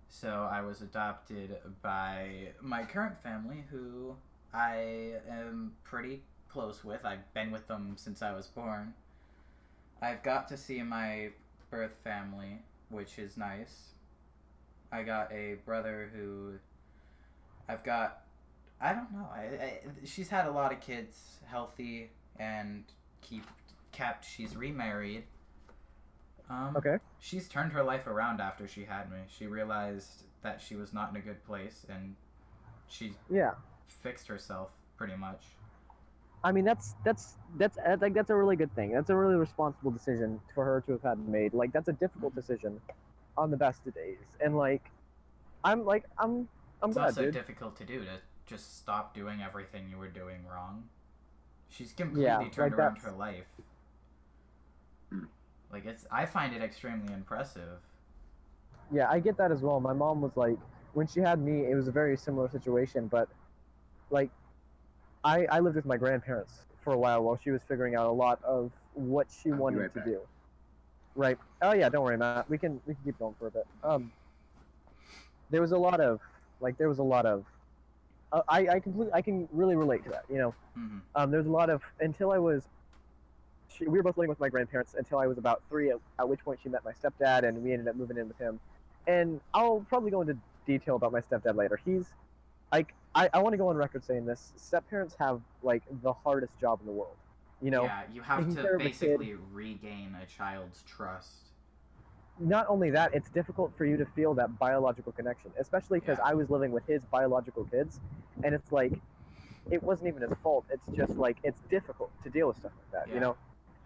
Speaker 3: So I was adopted by my current family, who I am pretty close with. I've been with them since I was born. I've got to see my birth family, which is nice. I got a brother who I don't know. She's had a lot of kids, healthy and kept. She's remarried.
Speaker 1: Okay.
Speaker 3: She's turned her life around after she had me. She realized that she was not in a good place, and she fixed herself pretty much.
Speaker 1: I mean, that's I think that's a really good thing. That's a really responsible decision for her to have had made. Like, that's a difficult decision on the best of days, and I'm glad,
Speaker 3: it's also
Speaker 1: dude.
Speaker 3: difficult to do, to just stop doing everything you were doing wrong. She's completely turned around her life. Like, I find it extremely impressive.
Speaker 1: Yeah, I get that as well. My mom was like, when she had me, it was a very similar situation, but like, I lived with my grandparents for a while she was figuring out a lot of what she wanted to do. Right. Oh yeah, don't worry, Matt. We can keep going for a bit. There was a lot of I can really relate to that, you know.
Speaker 3: Mm-hmm.
Speaker 1: There's a lot of, we were both living with my grandparents until I was about 3, at which point she met my stepdad, and we ended up moving in with him. And I'll probably go into detail about my stepdad later. He's like, I want to go on record saying this: step-parents have like the hardest job in the world. You know.
Speaker 3: Yeah, you have to basically regain a child's trust.
Speaker 1: Not only that, it's difficult for you to feel that biological connection, especially because I was living with his biological kids, and it's like, it wasn't even his fault. It's just like, it's difficult to deal with stuff like that, you know?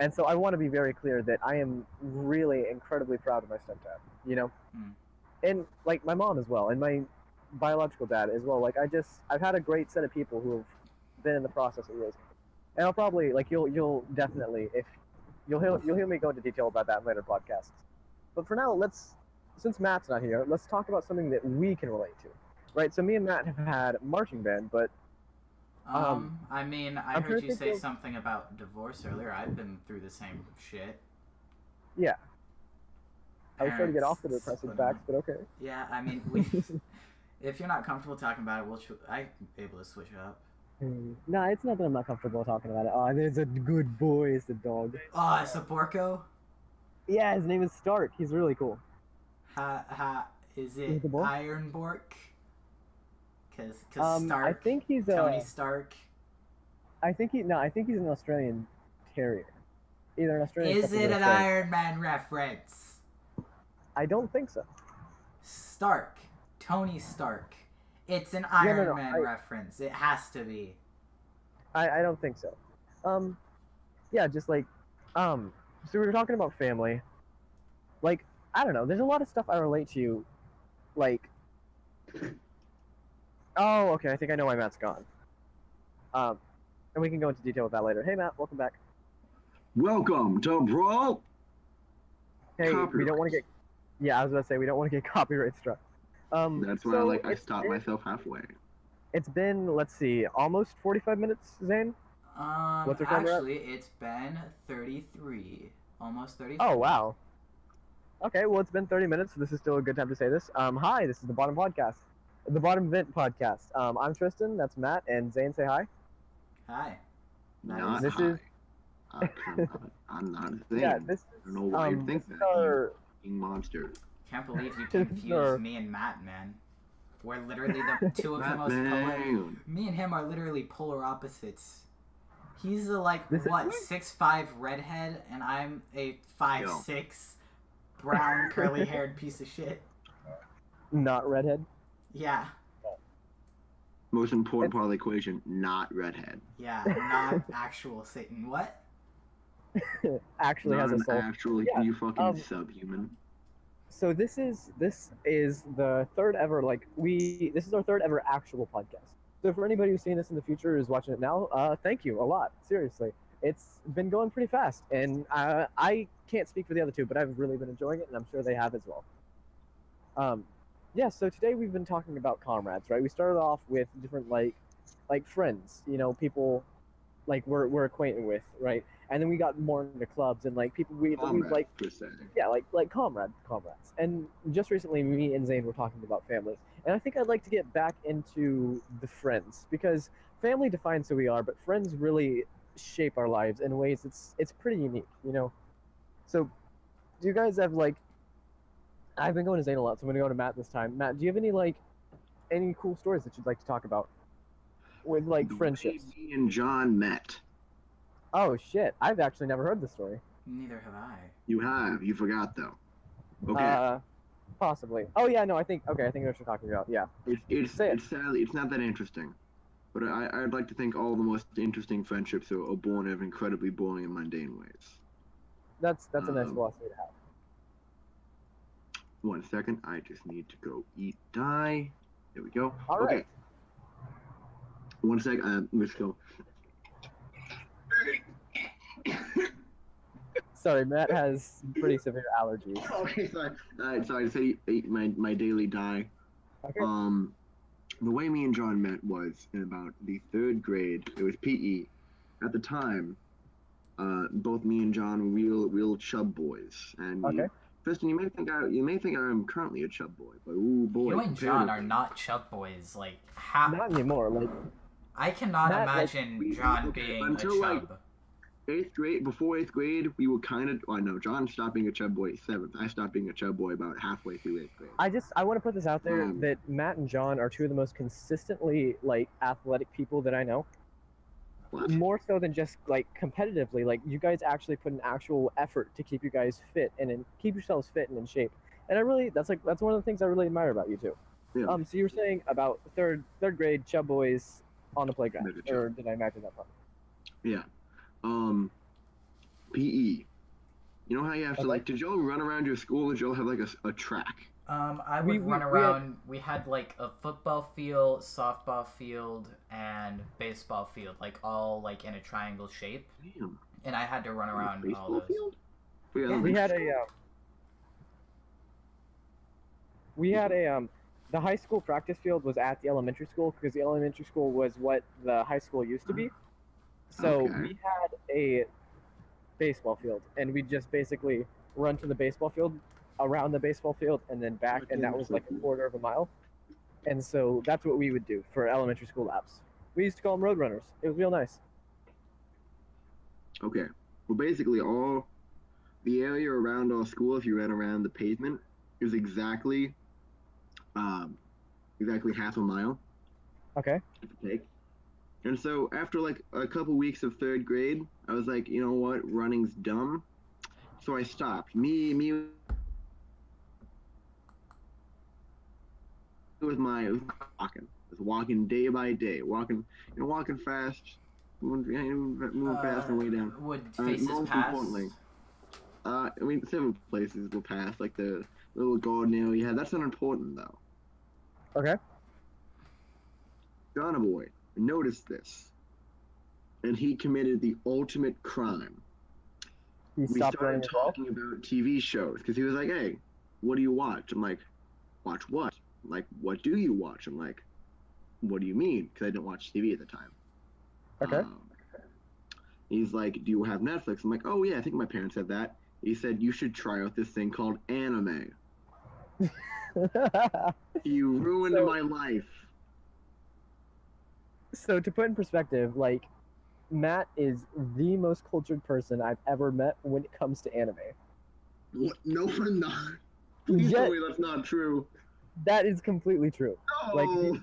Speaker 1: And so I want to be very clear that I am really incredibly proud of my stepdad, you know? And like my mom as well, and my biological dad as well. Like, I've had a great set of people who have been in the process of raising me. And I'll probably, like, you'll definitely, if you'll hear me go into detail about that in later podcasts. But for now, since Matt's not here, let's talk about something that we can relate to, right? So me and Matt have had marching band, but
Speaker 3: I mean, I heard you say something about divorce earlier. I've been through the same shit.
Speaker 1: Yeah. I was trying to get off the depressive facts, but okay.
Speaker 3: Yeah, I mean, if you're not comfortable talking about it, I'm able to switch it up.
Speaker 1: No, it's not that I'm not comfortable talking about it. Oh, there's a good boy. It's a dog.
Speaker 3: Oh, it's a Porco?
Speaker 1: Yeah, his name is Stark. He's really cool.
Speaker 3: Is it Ironbork? Because Stark.
Speaker 1: I think he's
Speaker 3: Tony Stark.
Speaker 1: I think he's an Australian Terrier. Either an Australian.
Speaker 3: Is it an Iron Man reference?
Speaker 1: I don't think so.
Speaker 3: Stark. Tony Stark. It's an Iron Man reference. It has to be.
Speaker 1: I don't think so. Yeah, just like, so we were talking about family. Like, I don't know. There's a lot of stuff I relate to, like. Oh, okay. I think I know why Matt's gone. And we can go into detail with that later. Hey, Matt, welcome back.
Speaker 2: Welcome to Brawl.
Speaker 1: Hey, we don't want to get. Yeah, I was about to say we don't want to get copyright struck.
Speaker 2: That's why I stopped myself halfway.
Speaker 1: It's been, let's see, almost 45 minutes, Zane?
Speaker 3: What's actually, it's been 33. Almost 34.
Speaker 1: Oh, wow. Okay, well, it's been 30 minutes, so this is still a good time to say this. Hi, this is the Bottom Podcast. The Bottom Vent Podcast. I'm Tristan, that's Matt, and Zane, say hi.
Speaker 3: Hi.
Speaker 2: Not
Speaker 1: this
Speaker 2: hi.
Speaker 1: Is...
Speaker 2: I'm not Zane.
Speaker 1: Yeah, this is,
Speaker 2: I don't know why you think that, you monster.
Speaker 3: Can't believe you confused me and Matt, man. We're literally the two of the most polar. Me and him are literally polar opposites. He's a 6'5" redhead, and I'm a 5'6" brown curly-haired piece of shit.
Speaker 1: Not redhead.
Speaker 3: Yeah.
Speaker 2: Most important part of the equation: not redhead.
Speaker 3: Yeah, not actual Satan. What?
Speaker 1: Actually
Speaker 2: not
Speaker 1: has a soul.
Speaker 2: Actually, you fucking subhuman.
Speaker 1: So this is the third ever this is our third ever actual podcast. So for anybody who's seeing this in the future who's watching it now, thank you a lot. Seriously, it's been going pretty fast, and I can't speak for the other two, but I've really been enjoying it, and I'm sure they have as well. Yeah. So today we've been talking about comrades, right? We started off with different like friends, people like we're acquainted with, right? And then we got more into clubs and like people we like, yeah, like comrades. And just recently, me and Zane were talking about family, and I think I'd like to get back into the friends because family defines who we are, but friends really shape our lives in ways it's pretty unique. So, do you guys have like? I've been going to Zane a lot, so I'm gonna go to Matt this time. Matt, do you have any cool stories that you'd like to talk about with like
Speaker 2: The way
Speaker 1: friendships?
Speaker 2: me and John met.
Speaker 1: Oh shit! I've actually never heard the story.
Speaker 3: Neither have I.
Speaker 2: You have. You forgot though. Okay.
Speaker 1: Possibly. Oh yeah, no, I think I know what you're talking about. Yeah.
Speaker 2: It's
Speaker 1: Say it.
Speaker 2: it's sadly it's not that interesting. But I'd like to think all the most interesting friendships are born of incredibly boring and mundane ways.
Speaker 1: That's a nice philosophy to have.
Speaker 2: 1 second, I just need to go eat dye. There we go.
Speaker 1: All
Speaker 2: okay.
Speaker 1: right.
Speaker 2: 1 sec, let's go.
Speaker 1: Sorry, Matt has pretty severe allergies.
Speaker 2: Okay, sorry. Sorry to say my daily dye.
Speaker 1: Okay.
Speaker 2: The way me and John met was in about the 3rd grade. It was PE. At the time, both me and John were real chub boys, and
Speaker 1: Okay.
Speaker 2: Tristan, you may think I'm currently a chub boy, but ooh boy.
Speaker 3: You and John are not chub boys. Like how?
Speaker 1: Not anymore. Like
Speaker 3: I cannot
Speaker 1: Matt,
Speaker 3: imagine John
Speaker 2: okay,
Speaker 3: being a
Speaker 2: until,
Speaker 3: chub.
Speaker 2: like, 8th grade, before 8th grade, we were kind of. Oh no, John stopped being a chub boy 7th. I stopped being a chub boy about halfway through 8th grade.
Speaker 1: I want to put this out there that Matt and John are two of the most consistently like athletic people that I know.
Speaker 2: What?
Speaker 1: More so than just like competitively, like you guys actually put an actual effort to keep you guys fit and keep yourselves fit and in shape. And that's one of the things I really admire about you two.
Speaker 2: Yeah.
Speaker 1: So you were saying about third grade chub boys on the playground,
Speaker 2: Maybe
Speaker 1: or did I imagine that wrong?
Speaker 2: Yeah. PE. You know how you have to
Speaker 1: Okay.
Speaker 2: did y'all run around your school? Did y'all have like a track?
Speaker 3: I
Speaker 1: We-
Speaker 3: would
Speaker 1: we-
Speaker 3: run
Speaker 1: we had-
Speaker 3: around. We had like a football field, softball field, and baseball field, like all like in a triangle shape.
Speaker 2: Damn.
Speaker 3: And I had to run around all
Speaker 2: Baseball
Speaker 3: those.
Speaker 2: field?
Speaker 1: We had a the high school practice field was at the elementary school because the elementary school was what the high school used to be. So
Speaker 2: Okay.
Speaker 1: we had a baseball field, and we just basically run to the baseball field, around the baseball field, and then back, and that was like a quarter of a mile. And so that's what we would do for elementary school laps. We used to call them road runners. It was real nice.
Speaker 2: Okay. Well, basically, all the area around our school, if you ran around the pavement, is exactly half a mile
Speaker 1: Okay.
Speaker 2: to take. And so after like a couple weeks of 3rd grade, I was like, you know what, running's dumb. So I stopped. Me with my walking. I was walking day by day, walking fast, moving fast and way down.
Speaker 3: Would faces
Speaker 2: most
Speaker 3: pass?
Speaker 2: importantly, several places will pass, like the little garden area you had. That's not important though.
Speaker 1: Okay.
Speaker 2: John Boy noticed this, and he committed the ultimate crime.
Speaker 1: He
Speaker 2: We
Speaker 1: stopped
Speaker 2: started
Speaker 1: running as well.
Speaker 2: talking about TV shows because he was like, "Hey, what do you watch?" I'm like, "Watch what?" I'm like, "What do you watch?" I'm like, "What do you mean?" Because I didn't watch TV at the time.
Speaker 1: Okay.
Speaker 2: He's like, "Do you have Netflix?" I'm like, "Oh yeah, I think my parents have that." He said, "You should try out this thing called anime." You ruined
Speaker 1: So-
Speaker 2: my life.
Speaker 1: So to put in perspective, like Matt is the most cultured person I've ever met when it comes to anime.
Speaker 2: What? No, we're not. Please
Speaker 1: Yet-
Speaker 2: tell me that's not true.
Speaker 1: That is completely true.
Speaker 2: No.
Speaker 1: Like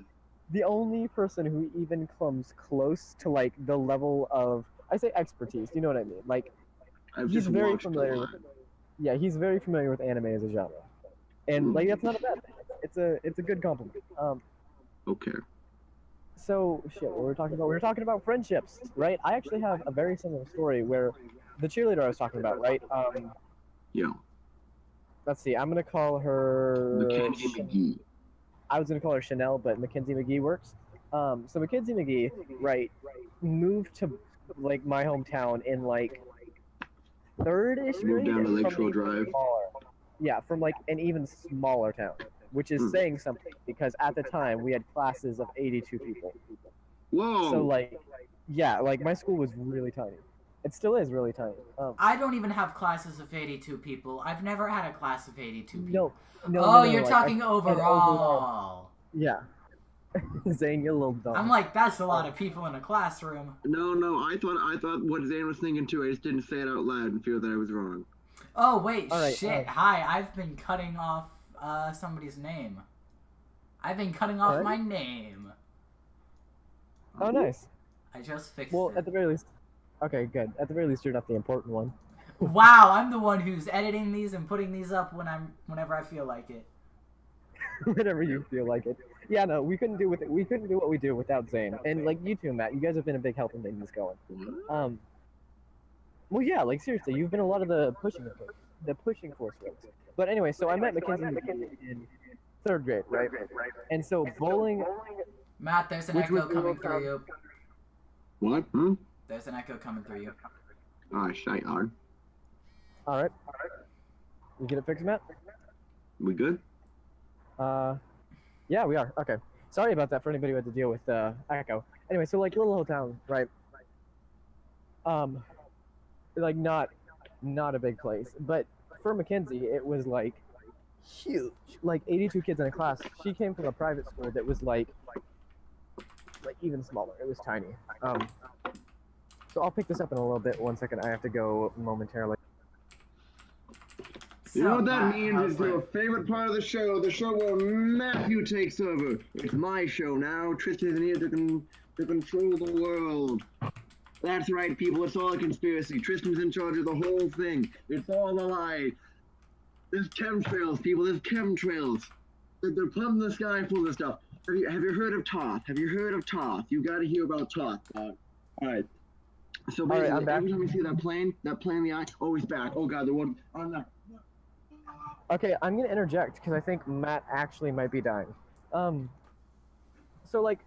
Speaker 1: the only person who even comes close to like the level of, I say expertise, you know what I mean? Like
Speaker 2: I've
Speaker 1: he's
Speaker 2: just
Speaker 1: very
Speaker 2: watched a
Speaker 1: familiar
Speaker 2: lot.
Speaker 1: with yeah, he's very familiar with anime as a genre. And like that's not a bad thing. It's a good compliment.
Speaker 2: Okay.
Speaker 1: So shit, what were we talking about? We were talking about friendships, right? I actually have a very similar story where the cheerleader I was talking about, right?
Speaker 2: Yeah.
Speaker 1: let's see. I'm gonna call her.
Speaker 2: Mackenzie McGee.
Speaker 1: I was gonna call her Chanel, but Mackenzie McGee works. So Mackenzie McGee, right, moved to like my hometown in like third-ish grade.
Speaker 2: Moved down to Lakeshore
Speaker 1: from
Speaker 2: Drive.
Speaker 1: Yeah, from like an even smaller town, which is saying something because at the time we had classes of 82 people.
Speaker 2: Whoa.
Speaker 1: So like, yeah, like my school was really tiny. It still is really tiny.
Speaker 3: I don't even have classes of 82 people. I've never had a class of 82 people.
Speaker 1: No,
Speaker 3: you're
Speaker 1: like,
Speaker 3: talking overall.
Speaker 1: Yeah. Zane, you're a little dumb.
Speaker 3: I'm like, that's a lot of people in a classroom.
Speaker 2: No, I thought what Zane was thinking too. I just didn't say it out loud and feel that I was wrong.
Speaker 3: Oh wait,
Speaker 1: right,
Speaker 3: shit. Hi, I've been cutting off somebody's name. I've been cutting off my name.
Speaker 1: Oh, nice.
Speaker 3: I just fixed
Speaker 1: Well,
Speaker 3: it.
Speaker 1: at the very least. Okay, good. At the very least, you're not the important one.
Speaker 3: Wow, I'm the one who's editing these and putting these up whenever I feel like it.
Speaker 1: Whenever you feel like it. Yeah, no, we couldn't do what we do without Zane. And like you too, Matt, you guys have been a big help in getting this going. Well, yeah, like seriously, you've been a lot of the pushing force folks. But anyway, so I met Mackenzie in third grade, right? And so bowling.
Speaker 3: Matt, there's an echo coming through you.
Speaker 2: What?
Speaker 3: There's an echo coming through you.
Speaker 2: Ah, shite hard.
Speaker 1: All right. You get it fixed, Matt?
Speaker 2: We good?
Speaker 1: Yeah, we are. Okay. Sorry about that for anybody who had to deal with echo. Anyway, so like little town, right? Like not a big place, but for Mackenzie, it was like huge. Like 82 kids in a class. She came from a private school that was like even smaller. It was tiny. So I'll pick this up in a little bit. 1 second. I have to go momentarily.
Speaker 2: You know what that means? It's your favorite part of the show where Matthew takes over. It's my show now. Tristan's in here to control the world. That's right, people. It's all a conspiracy. Tristan's in charge of the whole thing. It's all a lie. There's chemtrails, people. There's chemtrails. They're pumping the sky full of stuff. Have you heard of Toth? Have you heard of Toth? You got to hear about Toth. All right. So basically, every time you see that plane in the eye, oh, he's back. Oh God, the one on that.
Speaker 1: Okay, I'm gonna interject because I think Matt actually might be dying. So like,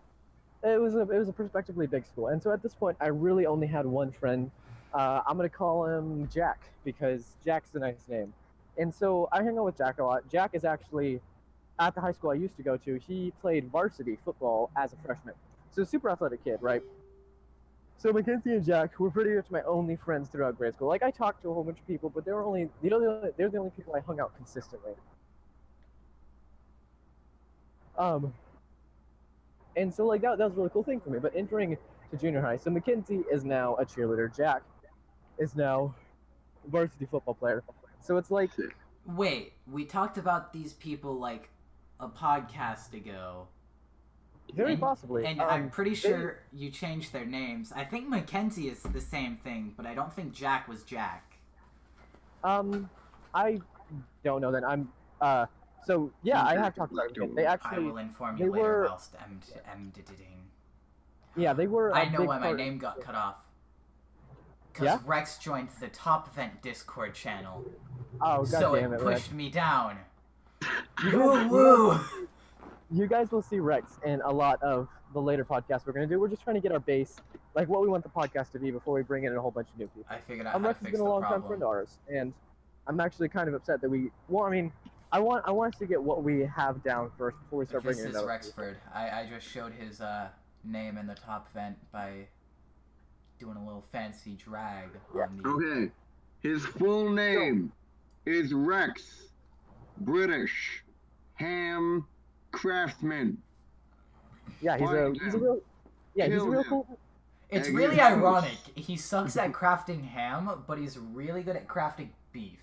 Speaker 1: it was a prospectively big school, and so at this point, I really only had one friend. I'm gonna call him Jack because Jack's a nice name, and so I hang out with Jack a lot. Jack is actually at the high school I used to go to. He played varsity football as a freshman, so super athletic kid, right? So Mackenzie and Jack were pretty much my only friends throughout grade school. Like I talked to a whole bunch of people, but they were only they're the only people I hung out consistently. And so like that was a really cool thing for me. But entering to junior high, so Mackenzie is now a cheerleader. Jack is now a varsity football player. So it's like,
Speaker 3: wait, we talked about these people like a podcast ago.
Speaker 1: Very possibly.
Speaker 3: And I'm pretty sure you changed their names. I think Mackenzie is the same thing, but I don't think Jack was Jack.
Speaker 1: I don't know then. So yeah, I have talked about it. They actually.
Speaker 3: I will inform you later whilst editing.
Speaker 1: Yeah, they were.
Speaker 3: I know why my name got cut off. Because Rex joined the Top Vent Discord channel.
Speaker 1: Oh, god damn it,
Speaker 3: so it pushed me down.
Speaker 1: Woo woo! You guys will see Rex in a lot of the later podcasts we're going to do. We're just trying to get our base, like what we want the podcast to be before we bring in a whole bunch of new people.
Speaker 3: I figured out how
Speaker 1: Rex
Speaker 3: to fix
Speaker 1: has been a long-time friend of ours, and I'm actually kind of upset that I want us to get what we have down first before we start bringing in.
Speaker 3: This is Rexford. I just showed his name in the Top Vent by doing a little fancy drag on the...
Speaker 2: Okay. His full name is Rex British Ham Craftsman.
Speaker 1: Yeah, he's a real cool.
Speaker 3: It's really ironic. He sucks at crafting ham, but he's really good at crafting beef.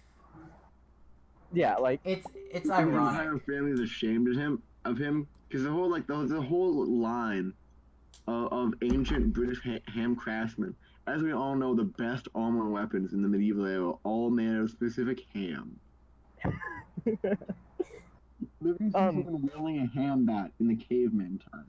Speaker 1: Yeah, like
Speaker 3: it's
Speaker 2: His
Speaker 3: ironic.
Speaker 2: entire family is ashamed of him because the whole line of ancient British ham craftsmen. As we all know, the best armor weapons in the medieval era all made of specific ham. Living someone wielding a ham bat in the caveman times.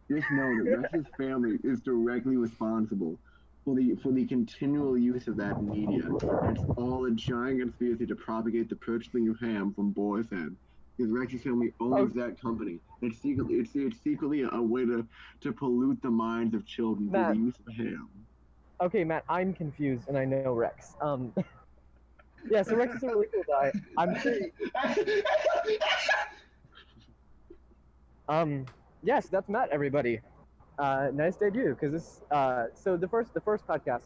Speaker 2: Just know that Rex's family is directly responsible for the continual use of that media. It's all a giant conspiracy to propagate the purchasing of ham from Boar's Head. Because Rex's family owns that company. It's secretly a way to pollute the minds of children through the use of ham.
Speaker 1: Okay, Matt, I'm confused, and I know Rex. Yeah, so Rex is a really cool guy. I'm sure. Yes, that's Matt, everybody. Nice debut, because this. So the first podcast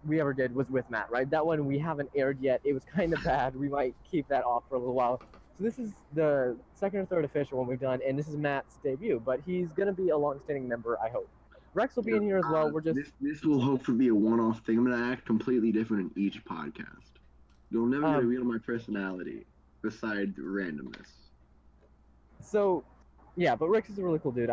Speaker 1: we ever did was with Matt, right? That one we haven't aired yet. It was kind of bad. We might keep that off for a little while. So this is the second or third official one we've done, and this is Matt's debut. But he's gonna be a long-standing member, I hope. Rex will be in here as well. We're just
Speaker 2: this will hopefully be a one-off thing. I'm gonna act completely different in each podcast. You'll never reveal my personality besides randomness.
Speaker 1: So, yeah, but Rex is a really cool dude.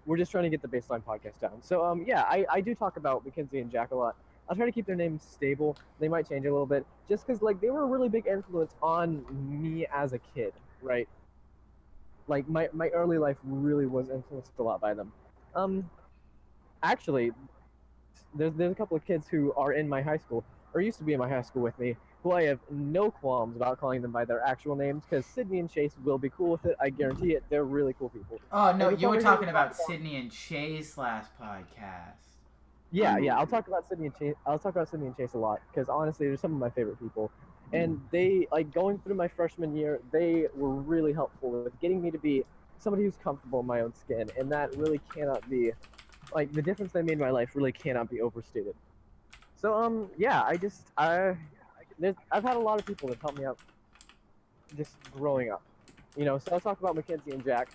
Speaker 1: We're just trying to get the baseline podcast down. So, yeah, I do talk about Mackenzie and Jack a lot. I'll try to keep their names stable. They might change a little bit, just because like they were a really big influence on me as a kid, right? Like my early life really was influenced a lot by them. Actually, there's a couple of kids who are in my high school, or used to be in my high school with me, who I have no qualms about calling them by their actual names, because Sydney and Chase will be cool with it. I guarantee it. They're really cool people.
Speaker 3: Oh no, you were talking about Sydney and Chase last podcast.
Speaker 1: Yeah, I'll talk about Sydney and Chase. I'll talk about Sydney and Chase a lot, because honestly, they're some of my favorite people. And they, like, going through my freshman year, they were really helpful with getting me to be somebody who's comfortable in my own skin, and that really cannot be, like, the difference they made in my life really cannot be overstated. So, yeah, I've had a lot of people that helped me out just growing up. You know, so I'll talk about Mackenzie and Jack,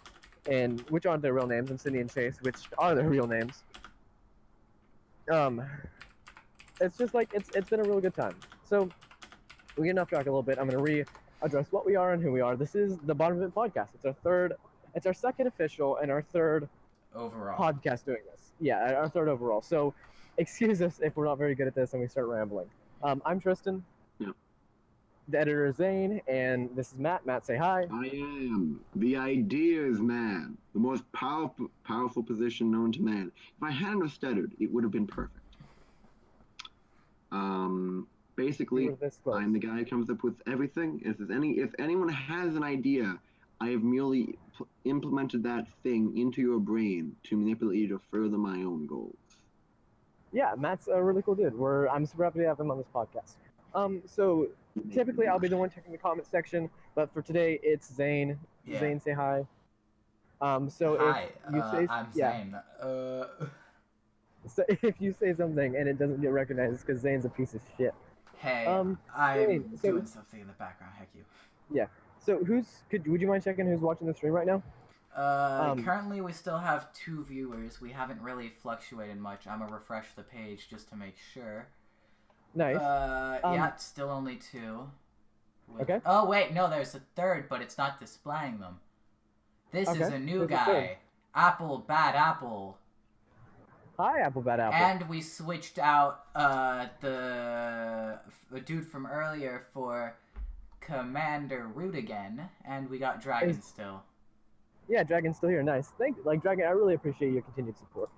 Speaker 1: and which aren't their real names, and Sydney and Chase, which are their real names. It's just like, it's been a really good time. So, we're getting off track a little bit. I'm going to readdress what we are and who we are. This is the Bottom of It podcast. It's our second official and our third
Speaker 3: overall
Speaker 1: podcast doing this. Yeah, our third overall. So, excuse us if we're not very good at this and we start rambling. I'm Tristan.
Speaker 2: Yeah.
Speaker 1: The editor is Zane, and this is Matt. Matt, say hi.
Speaker 2: I am the ideas man, the most powerful position known to man. If I hadn't have stuttered, it would have been perfect. Basically, I'm the guy who comes up with everything. If anyone has an idea, I have merely implemented that thing into your brain to manipulate you to further my own goals.
Speaker 1: Yeah, Matt's a really cool dude. I'm super happy to have him on this podcast. So typically I'll be the one checking the comment section, but for today it's Zane. Yeah. Zane, say hi. So
Speaker 3: hi,
Speaker 1: if you say
Speaker 3: I'm
Speaker 1: Zane. So if you say something and it doesn't get recognized, it's because Zane's a piece of shit.
Speaker 3: Hey, I'm doing something in the background. Heck you.
Speaker 1: Yeah. So would you mind checking who's watching the stream right now?
Speaker 3: Currently we still have 2 viewers. We haven't really fluctuated much. I'm gonna refresh the page just to make sure.
Speaker 1: Nice.
Speaker 3: Yeah, it's still only 2.
Speaker 1: Okay.
Speaker 3: Oh wait, no, there's a third, but it's not displaying them. This is a new guy. Apple Bad Apple.
Speaker 1: Hi, Apple Bad Apple.
Speaker 3: And we switched out the dude from earlier for Commander Root again, and we got Dragon still.
Speaker 1: Yeah, Dragon's still here. Nice. Dragon, I really appreciate your continued support.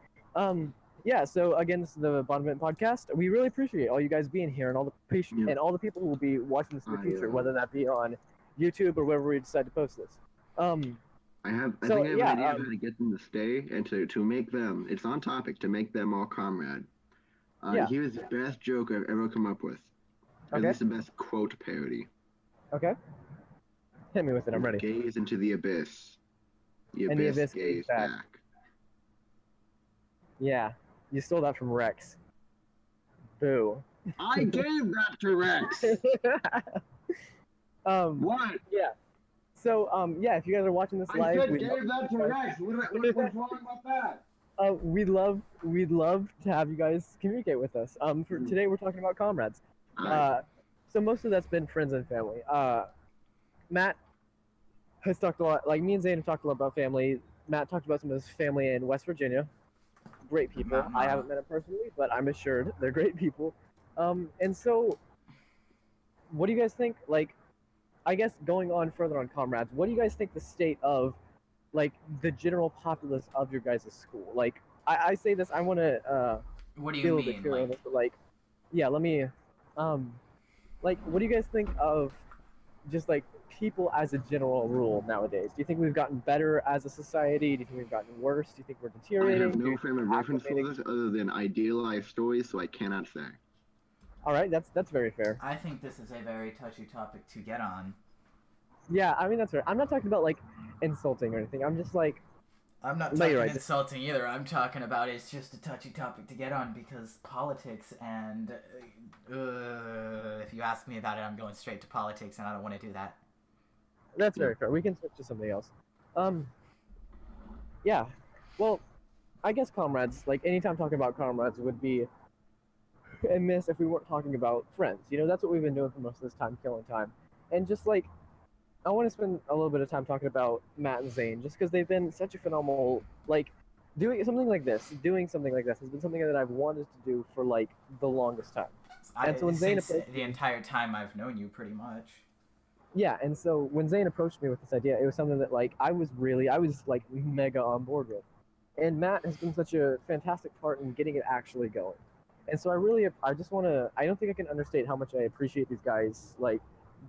Speaker 1: Yeah, so again, this is the Bottom of It podcast. We really appreciate all you guys being here and all the people who will be watching this in the future, whether that be on YouTube or wherever we decide to post this.
Speaker 2: I think I have an idea of how to get them to stay and to make them, it's on topic, to make them all comrade. Here's the best joke I've ever come up with. Or at least the best quote parody.
Speaker 1: Okay. Hit me with it, I'm ready.
Speaker 2: Gaze into the abyss. The abyss gaze back.
Speaker 1: Yeah, you stole that from Rex. Boo.
Speaker 2: I gave that to Rex! What?
Speaker 1: Yeah. So, yeah, if you guys are watching this live...
Speaker 2: I gave that to Rex! What's wrong about that?
Speaker 1: We'd love to have you guys communicate with us. For today, we're talking about comrades. So most of that's been friends and family. Matt has talked a lot, like me and Zane have talked a lot about family. Matt talked about some of his family in West Virginia. Great people. I haven't met them personally, but I'm assured they're great people. And so, what do you guys think? Like, I guess going on further on comrades, what do you guys think the state of, like, the general populace of your guys' school? Like, I say this, I want to
Speaker 3: What do
Speaker 1: be a
Speaker 3: you
Speaker 1: little bit
Speaker 3: mean?
Speaker 1: clearer on this, but like, yeah, let me, like, what do you guys think of just like people as a general rule nowadays? Do you think we've gotten better as a society? Do you think we've gotten worse? Do you think we're
Speaker 2: I
Speaker 1: deteriorating?
Speaker 2: have no frame of reference for
Speaker 1: acclimating?
Speaker 2: this other than idealized stories, so I cannot say.
Speaker 1: All right, that's very fair.
Speaker 3: I think this is a very touchy topic to get on.
Speaker 1: Yeah, I mean that's fair. I'm not talking about like insulting or anything. I'm just like,
Speaker 3: I'm not talking insulting either. I'm talking about it's just a touchy topic to get on because politics and if you ask me about it, I'm going straight to politics, and I don't want to do that.
Speaker 1: That's very fair. We can switch to something else. Yeah. Well, I guess comrades, like anytime talking about comrades would be amiss if we weren't talking about friends. You know, that's what we've been doing for most of this time, killing time. And just like, I want to spend a little bit of time talking about Matt and Zane, just because they've been such a phenomenal, like, doing something like this has been something that I've wanted to do for like the longest time. And so when Zane approached
Speaker 3: the entire time I've known you, pretty much.
Speaker 1: Yeah, and so when Zane approached me with this idea, it was something that like I was like mega on board with. And Matt has been such a fantastic part in getting it actually going. And so I just want to, I don't think I can understate how much I appreciate these guys like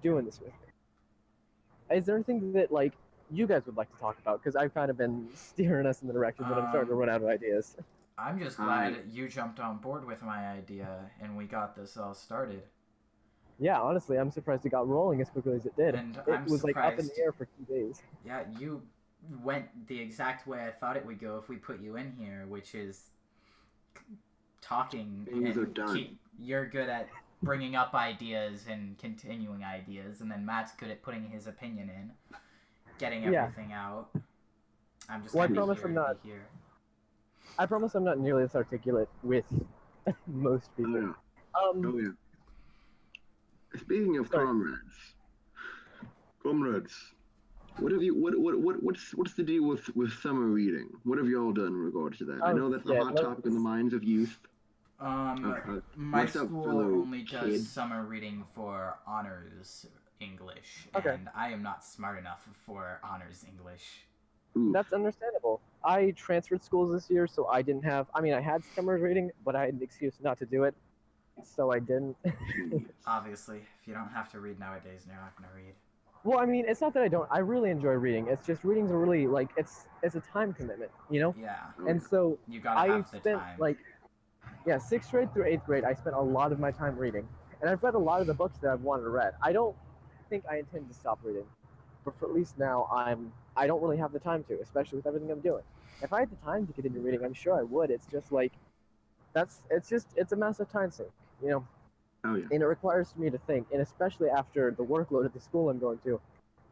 Speaker 1: doing this with me. Is there anything that like you guys would like to talk about? Because I've kind of been steering us in the direction that I'm starting to run out of ideas.
Speaker 3: I'm just glad you jumped on board with my idea and we got this all started.
Speaker 1: Yeah, honestly, I'm surprised it got rolling as quickly as it did.
Speaker 3: And
Speaker 1: it was like up in the air for 2 days.
Speaker 3: Yeah, you went the exact way I thought it would go if we put you in here, which is talking.
Speaker 2: Things are done.
Speaker 3: You're good at bringing up ideas and continuing ideas, and then Matt's good at putting his opinion in, getting everything out. I'm just happy to be here.
Speaker 1: I promise I'm not nearly as articulate with most people.
Speaker 2: Yeah. Speaking of comrades, what's the deal with summer reading? What have y'all done in regard to that? I know that's a hot topic in the minds of youth.
Speaker 3: My school only does summer reading for honors English, and I am not smart enough for honors English.
Speaker 1: Oof. That's understandable. I transferred schools this year, so I didn't have. I mean, I had summer reading, but I had an excuse not to do it, so I didn't.
Speaker 3: Obviously, if you don't have to read nowadays, you're not gonna read.
Speaker 1: Well, I mean, it's not that I don't. I really enjoy reading. It's just reading's a really like it's a time commitment, you know.
Speaker 3: Yeah.
Speaker 1: And so
Speaker 3: you gotta have the
Speaker 1: spent
Speaker 3: time.
Speaker 1: like, 6th grade through 8th grade, I spent a lot of my time reading, and I've read a lot of the books that I've wanted to read. I don't think I intend to stop reading, but for at least now I don't really have the time to, especially with everything I'm doing. If I had the time to get into reading, I'm sure I would. It's just like it's a massive time sink, you know.
Speaker 2: Oh, yeah.
Speaker 1: And it requires me to think, and especially after the workload at the school I'm going to,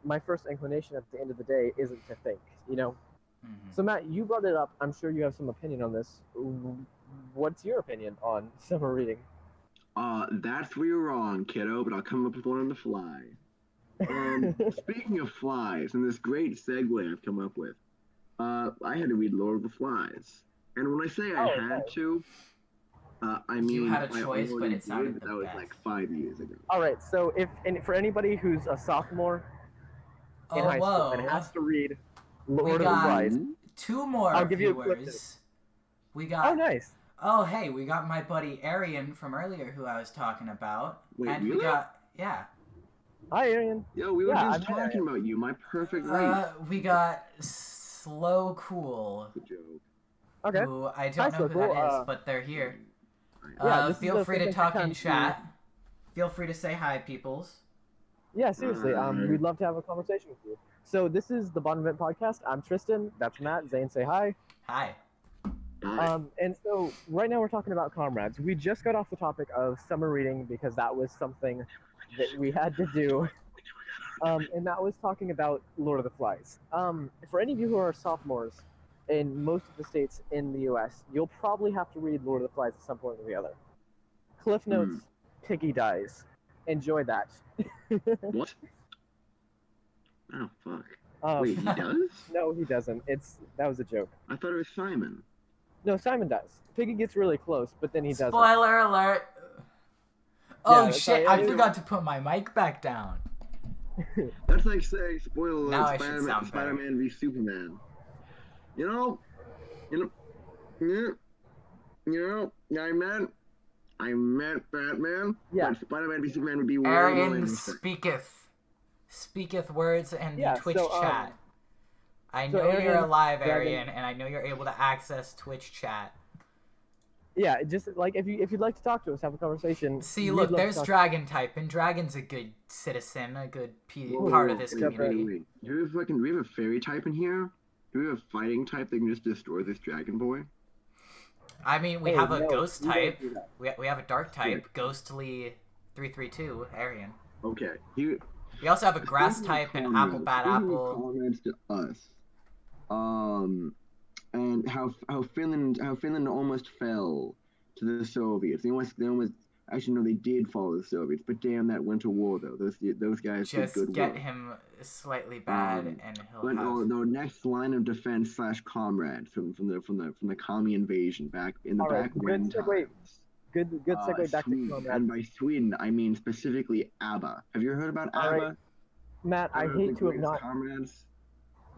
Speaker 1: my first inclination at the end of the day isn't to think, you know.
Speaker 3: Mm-hmm.
Speaker 1: So Matt, you brought it up. I'm sure you have some opinion on this. What's your opinion on summer reading?
Speaker 2: That's where you're wrong, kiddo, but I'll come up with one on the fly. Speaking of flies, and this great segue I've come up with, I had to read Lord of the Flies. And when I say I had to, I mean,
Speaker 3: you had a choice, but it sounded
Speaker 2: that was like 5 years ago.
Speaker 1: All right, so for anybody who's a sophomore in high school and has to read Lord of the Flies,
Speaker 3: 2 more
Speaker 1: I'll give
Speaker 3: viewers.
Speaker 1: You a clip.
Speaker 3: We got.
Speaker 1: Oh, nice.
Speaker 3: Oh, hey, we got my buddy Arian from earlier, who I was talking about.
Speaker 2: Wait,
Speaker 3: and
Speaker 2: really?
Speaker 3: We got
Speaker 1: Hi, Arian.
Speaker 2: Yo, we were just talking about you. My perfect race.
Speaker 3: We got Slow Cool.
Speaker 2: Good joke.
Speaker 1: Okay.
Speaker 3: Who I don't know who that is, but they're here. Feel free to talk in chat. Feel free to say hi, peoples.
Speaker 1: Yeah, seriously. We'd love to have a conversation with you. So this is the Bottom Vent Podcast. I'm Tristan. That's Matt. Zane, say hi.
Speaker 3: Hi.
Speaker 1: And so right now we're talking about comrades. We just got off the topic of summer reading because that was something that we had to do. And that was talking about Lord of the Flies. For any of you who are sophomores in most of the states in the U.S., you'll probably have to read Lord of the Flies at some point or the other. Cliff Notes, Piggy dies. Enjoy that.
Speaker 2: What? Oh, fuck. Wait, he does?
Speaker 1: No, he doesn't. That was a joke.
Speaker 2: I thought it was Simon.
Speaker 1: No, Simon does. Piggy gets really close, but then he doesn't.
Speaker 3: Spoiler alert! Oh shit, I forgot to put my mic back down.
Speaker 2: That's like saying, spoiler alert,
Speaker 3: Spider-Man
Speaker 2: v Superman. You know, I meant Batman.
Speaker 1: Yeah.
Speaker 2: But Spider-Man v Superman would be way
Speaker 3: Arian
Speaker 2: more
Speaker 3: speaketh words in the Twitch chat. I know
Speaker 1: Arian,
Speaker 3: you're alive,
Speaker 1: Dragon...
Speaker 3: Arian, and I know you're able to access Twitch chat.
Speaker 1: Yeah, just like if you'd like to talk to us, have a conversation.
Speaker 3: See, look, there's Dragon type, and Dragon's a good citizen, a good part of this community.
Speaker 2: Wait. Do we have a fairy type in here? Do we have a fighting type that can just destroy this dragon boy?
Speaker 3: I mean, we have a ghost type. We have a dark type, Ghostly 332, Arian.
Speaker 2: Okay.
Speaker 3: We also have a grass type and Apple Bad Apple.
Speaker 2: Comrades to us. And how Finland almost fell to the Soviets. They almost actually no, they did follow the Soviets. But damn that Winter War though. Those guys
Speaker 3: just
Speaker 2: did good
Speaker 3: get
Speaker 2: work.
Speaker 3: him slightly bad, and he'll have
Speaker 2: the next line of defense / comrades from the commie invasion back in the back when times.
Speaker 1: Good segue back to comrades.
Speaker 2: And by Sweden, I mean specifically ABBA. Have you heard about ABBA?
Speaker 1: Right. Matt, I hate to have not.
Speaker 2: Comrades?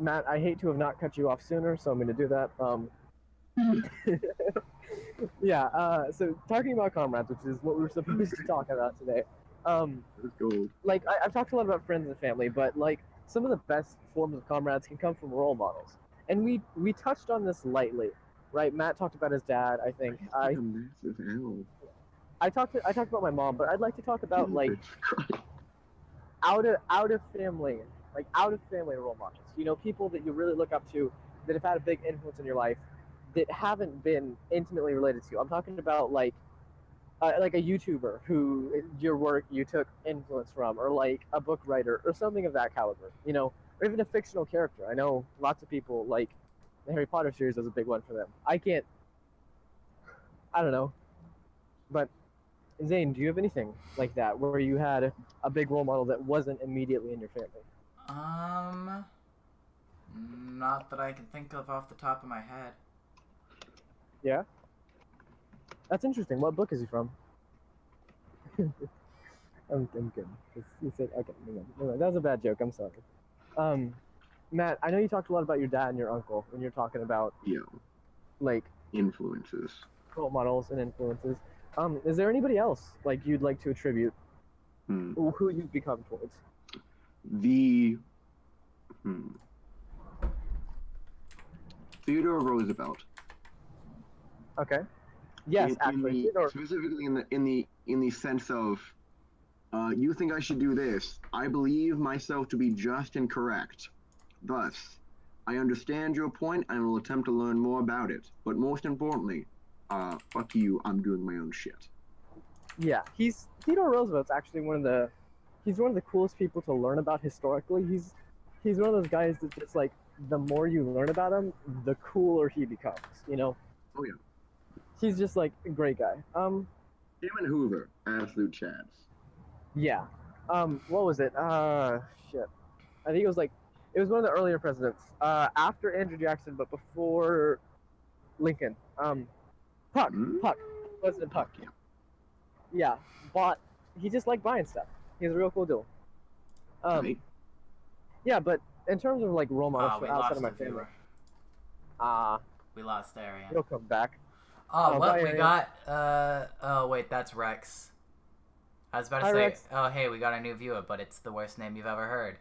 Speaker 1: Matt, I hate to have not cut you off sooner, so I'm going to do that. So talking about comrades, which is what we were supposed to talk about today.
Speaker 2: Let's go.
Speaker 1: Like, I've talked a lot about friends and family, but like some of the best forms of comrades can come from role models. And we touched on this lightly, right? Matt talked about his dad, I think. I talked about my mom, but I'd like to talk about like out of family role models. You know, people that you really look up to that have had a big influence in your life that haven't been intimately related to you. I'm talking about like a YouTuber who your work you took influence from, or like a book writer or something of that caliber, you know, or even a fictional character. I know lots of people like the Harry Potter series was a big one for them. I don't know. But Zane, do you have anything like that where you had a big role model that wasn't immediately in your family?
Speaker 3: Not that I can think of off the top of my head.
Speaker 1: Yeah? That's interesting. What book is he from? I'm kidding. You said, okay, never mind. That was a bad joke. I'm sorry. Matt, I know you talked a lot about your dad and your uncle when you're talking about like
Speaker 2: influences,
Speaker 1: role models and influences. Is there anybody else like you'd like to attribute who you've become towards?
Speaker 2: Theodore Roosevelt.
Speaker 1: Okay. Yes,
Speaker 2: specifically in the sense of, you think I should do this. I believe myself to be just and correct. Thus, I understand your point and will attempt to learn more about it. But most importantly, fuck you, I'm doing my own shit.
Speaker 1: Yeah, Theodore Roosevelt's actually one of the coolest people to learn about historically. He's one of those guys that just like the more you learn about him, the cooler he becomes, you know?
Speaker 2: Oh yeah.
Speaker 1: He's just like a great guy.
Speaker 2: Him and Hoover, absolute chads.
Speaker 1: Yeah. What was it? Shit. I think it was one of the earlier presidents. After Andrew Jackson, but before Lincoln. Puck. President Puck. Yeah. He just liked buying stuff. He's a real cool dude.
Speaker 2: Right.
Speaker 1: Yeah, but in terms of like role models outside of my family.
Speaker 3: We lost Arian.
Speaker 1: He'll come back.
Speaker 3: Oh, what we got? Oh wait, that's Rex. I was about to say,
Speaker 1: Rex.
Speaker 3: Oh hey, we got a new viewer, but it's the worst name you've ever heard.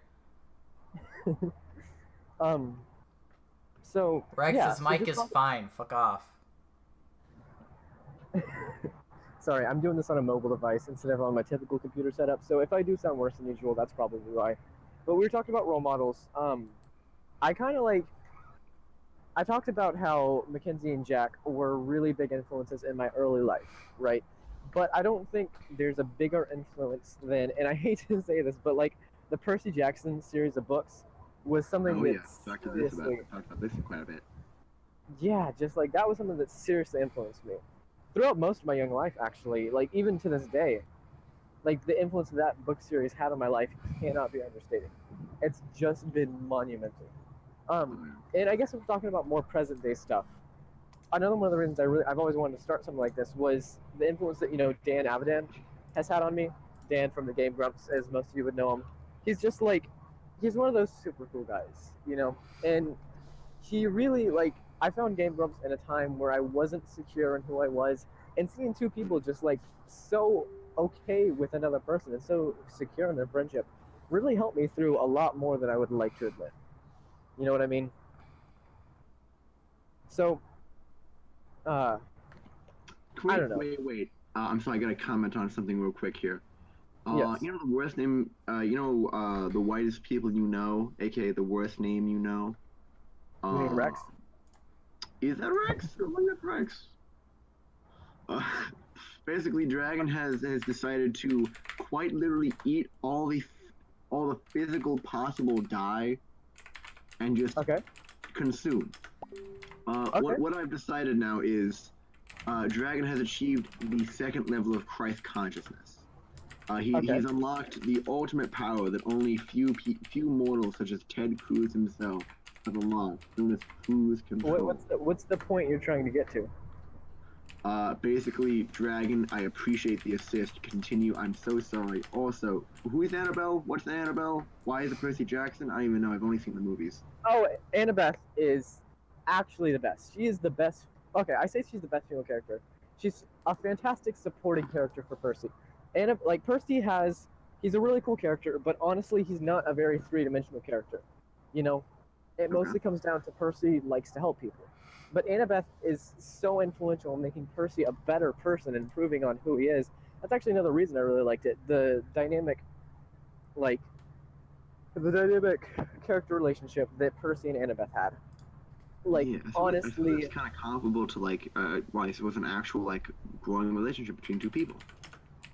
Speaker 1: So
Speaker 3: Rex's mic is fine. Fuck off.
Speaker 1: Sorry, I'm doing this on a mobile device instead of on my typical computer setup. So if I do sound worse than usual, that's probably why. But we were talking about role models. I talked about how Mackenzie and Jack were really big influences in my early life, right? But I don't think there's a bigger influence than, and I hate to say this, but like the Percy Jackson series of books was something
Speaker 2: talked about this quite a bit.
Speaker 1: Yeah, just like that was something that seriously influenced me throughout most of my young life, actually. Like even to this day, like the influence that book series had on my life cannot be understated. It's just been monumental. And I guess if we're talking about more present day stuff, another one of the reasons I've always wanted to start something like this was the influence that, you know, Dan Avidan has had on me. Dan from the Game Grumps, as most of you would know him. He's just like, he's one of those super cool guys, you know? And he really like. I found Game Grumps in a time where I wasn't secure in who I was, and seeing two people just like so okay with another person and so secure in their friendship really helped me through a lot more than I would like to admit. You know what I mean? So, I don't know.
Speaker 2: Wait. I'm sorry, I gotta comment on something real quick here.
Speaker 1: Yes.
Speaker 2: You know the worst name, the whitest people you know, aka the worst name you know?
Speaker 1: You mean Rex?
Speaker 2: Is that Rex? Or was that Rex? Basically, Dragon has decided to quite literally eat all the physical possible dye and just consume. What I've decided now is Dragon has achieved the second level of Christ consciousness. He's unlocked the ultimate power that only few mortals, such as Ted Cruz himself, have unlocked, known as Cruz control.
Speaker 1: What's the point you're trying to get to?
Speaker 2: Basically, Dragon, I appreciate the assist. Continue. I'm so sorry. Also, who is Annabelle? What's Annabelle? Why is it Percy Jackson? I don't even know. I've only seen the movies.
Speaker 1: Oh, Annabeth is actually the best. She is the best. Okay, I say she's the best female character. She's a fantastic supporting character for Percy. And like Percy he's a really cool character, but honestly, he's not a very three-dimensional character. You know, it mostly comes down to Percy likes to help people. But Annabeth is so influential in making Percy a better person and improving on who he is. That's actually another reason I really liked it. The dynamic character relationship that Percy and Annabeth had. Like, yeah, honestly,
Speaker 2: it's kind of comparable to it was an actual growing relationship between two people.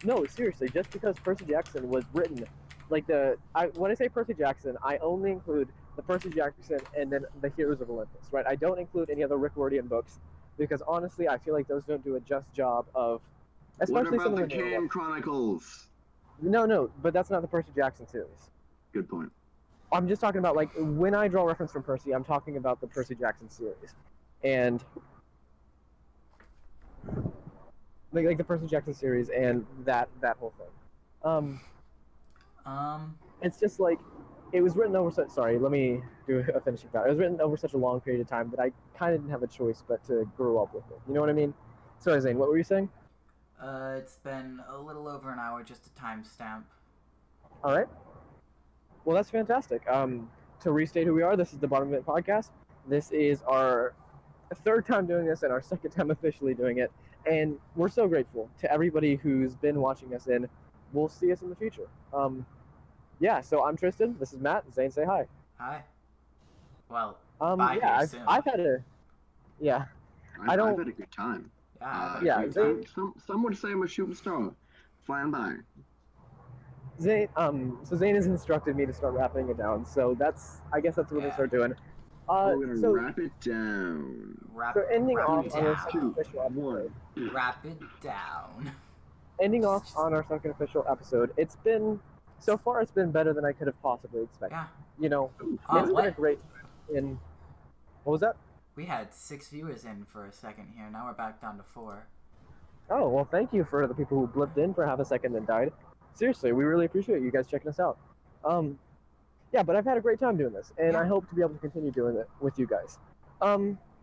Speaker 1: No, seriously, just because Percy Jackson was written, when I say Percy Jackson, I only include the Percy Jackson and then the Heroes of Olympus, right? I don't include any other Rick Riordan books because honestly, I feel like those don't do a just job of, especially
Speaker 2: some of the Cam Chronicles.
Speaker 1: No, but that's not the Percy Jackson series.
Speaker 2: Good point.
Speaker 1: I'm just talking about when I draw reference from Percy, I'm talking about the Percy Jackson series, and like the Percy Jackson series and that whole thing. It's just it was written over such. Sorry, let me do a finishing thought. It was written over such a long period of time that I kind of didn't have a choice but to grow up with it. You know what I mean? Sorry, Zane, what were you saying?
Speaker 3: It's been a little over an hour, just a timestamp.
Speaker 1: All right. Well, that's fantastic. To restate who we are, this is the Bottom of It podcast. This is our third time doing this and our second time officially doing it. And we're so grateful to everybody who's been watching us, and we'll see us in the future. Yeah, so I'm Tristan. This is Matt. Zane, say hi.
Speaker 3: Hi. Well, bye here soon.
Speaker 1: I've had a... Yeah.
Speaker 2: I've had a good time.
Speaker 3: Yeah,
Speaker 2: Zane, some would say I'm a shooting star. Flying by.
Speaker 1: Zane, so Zane has instructed me to start wrapping it down, so I guess that's what we're gonna start doing.
Speaker 2: We're gonna wrap it down.
Speaker 1: Ending off on our second official episode.
Speaker 3: Wrap it down.
Speaker 1: Ending off on our second official episode. So far it's been better than I could have possibly expected.
Speaker 3: Yeah.
Speaker 1: You know, it's been a great time. What was that?
Speaker 3: We had 6 viewers in for a second here. Now we're back down to 4.
Speaker 1: Oh, well, thank you for the people who blipped in for half a second and died. Seriously, we really appreciate you guys checking us out. Yeah, but I've had a great time doing this, and I hope to be able to continue doing it with you guys.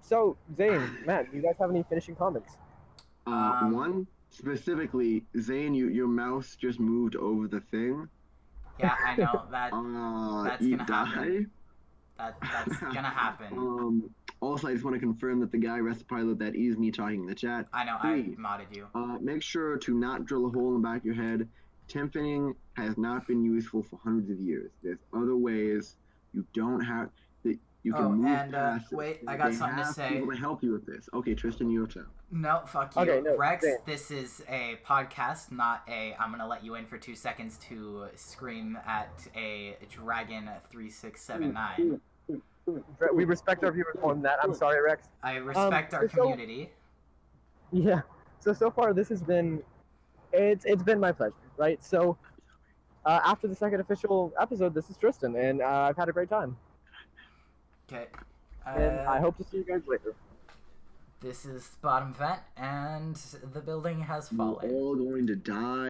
Speaker 1: So, Zane, Matt, do you guys have any finishing comments?
Speaker 2: One, specifically, Zane, your mouse just moved over the thing.
Speaker 3: Yeah, I know. That's gonna happen. That's gonna happen.
Speaker 2: Also, I just want to confirm that the guy, Recipilot, that is me talking in the chat.
Speaker 3: I know, please, I modded you.
Speaker 2: Make sure to not drill a hole in the back of your head. Timpani has not been useful for hundreds of years. There's other ways. You don't have that. You can move past
Speaker 3: wait, I got something to say.
Speaker 2: People to help you with this. Okay, Tristan, your turn.
Speaker 3: No, fuck you.
Speaker 1: Okay, no,
Speaker 3: Rex,
Speaker 1: Zane.
Speaker 3: This is a podcast, not I'm gonna let you in for 2 seconds to scream at a Dragon 3679.
Speaker 1: We respect our viewers more than that. I'm sorry, Rex.
Speaker 3: I respect our community.
Speaker 1: Yeah. So far, this has been... It's been my pleasure, right? So, after the second official episode, this is Tristan, and I've had a great time.
Speaker 3: Okay.
Speaker 1: And I hope to see you guys later.
Speaker 3: This is Bottom Vent, and the building has fallen.
Speaker 2: We're all going to die.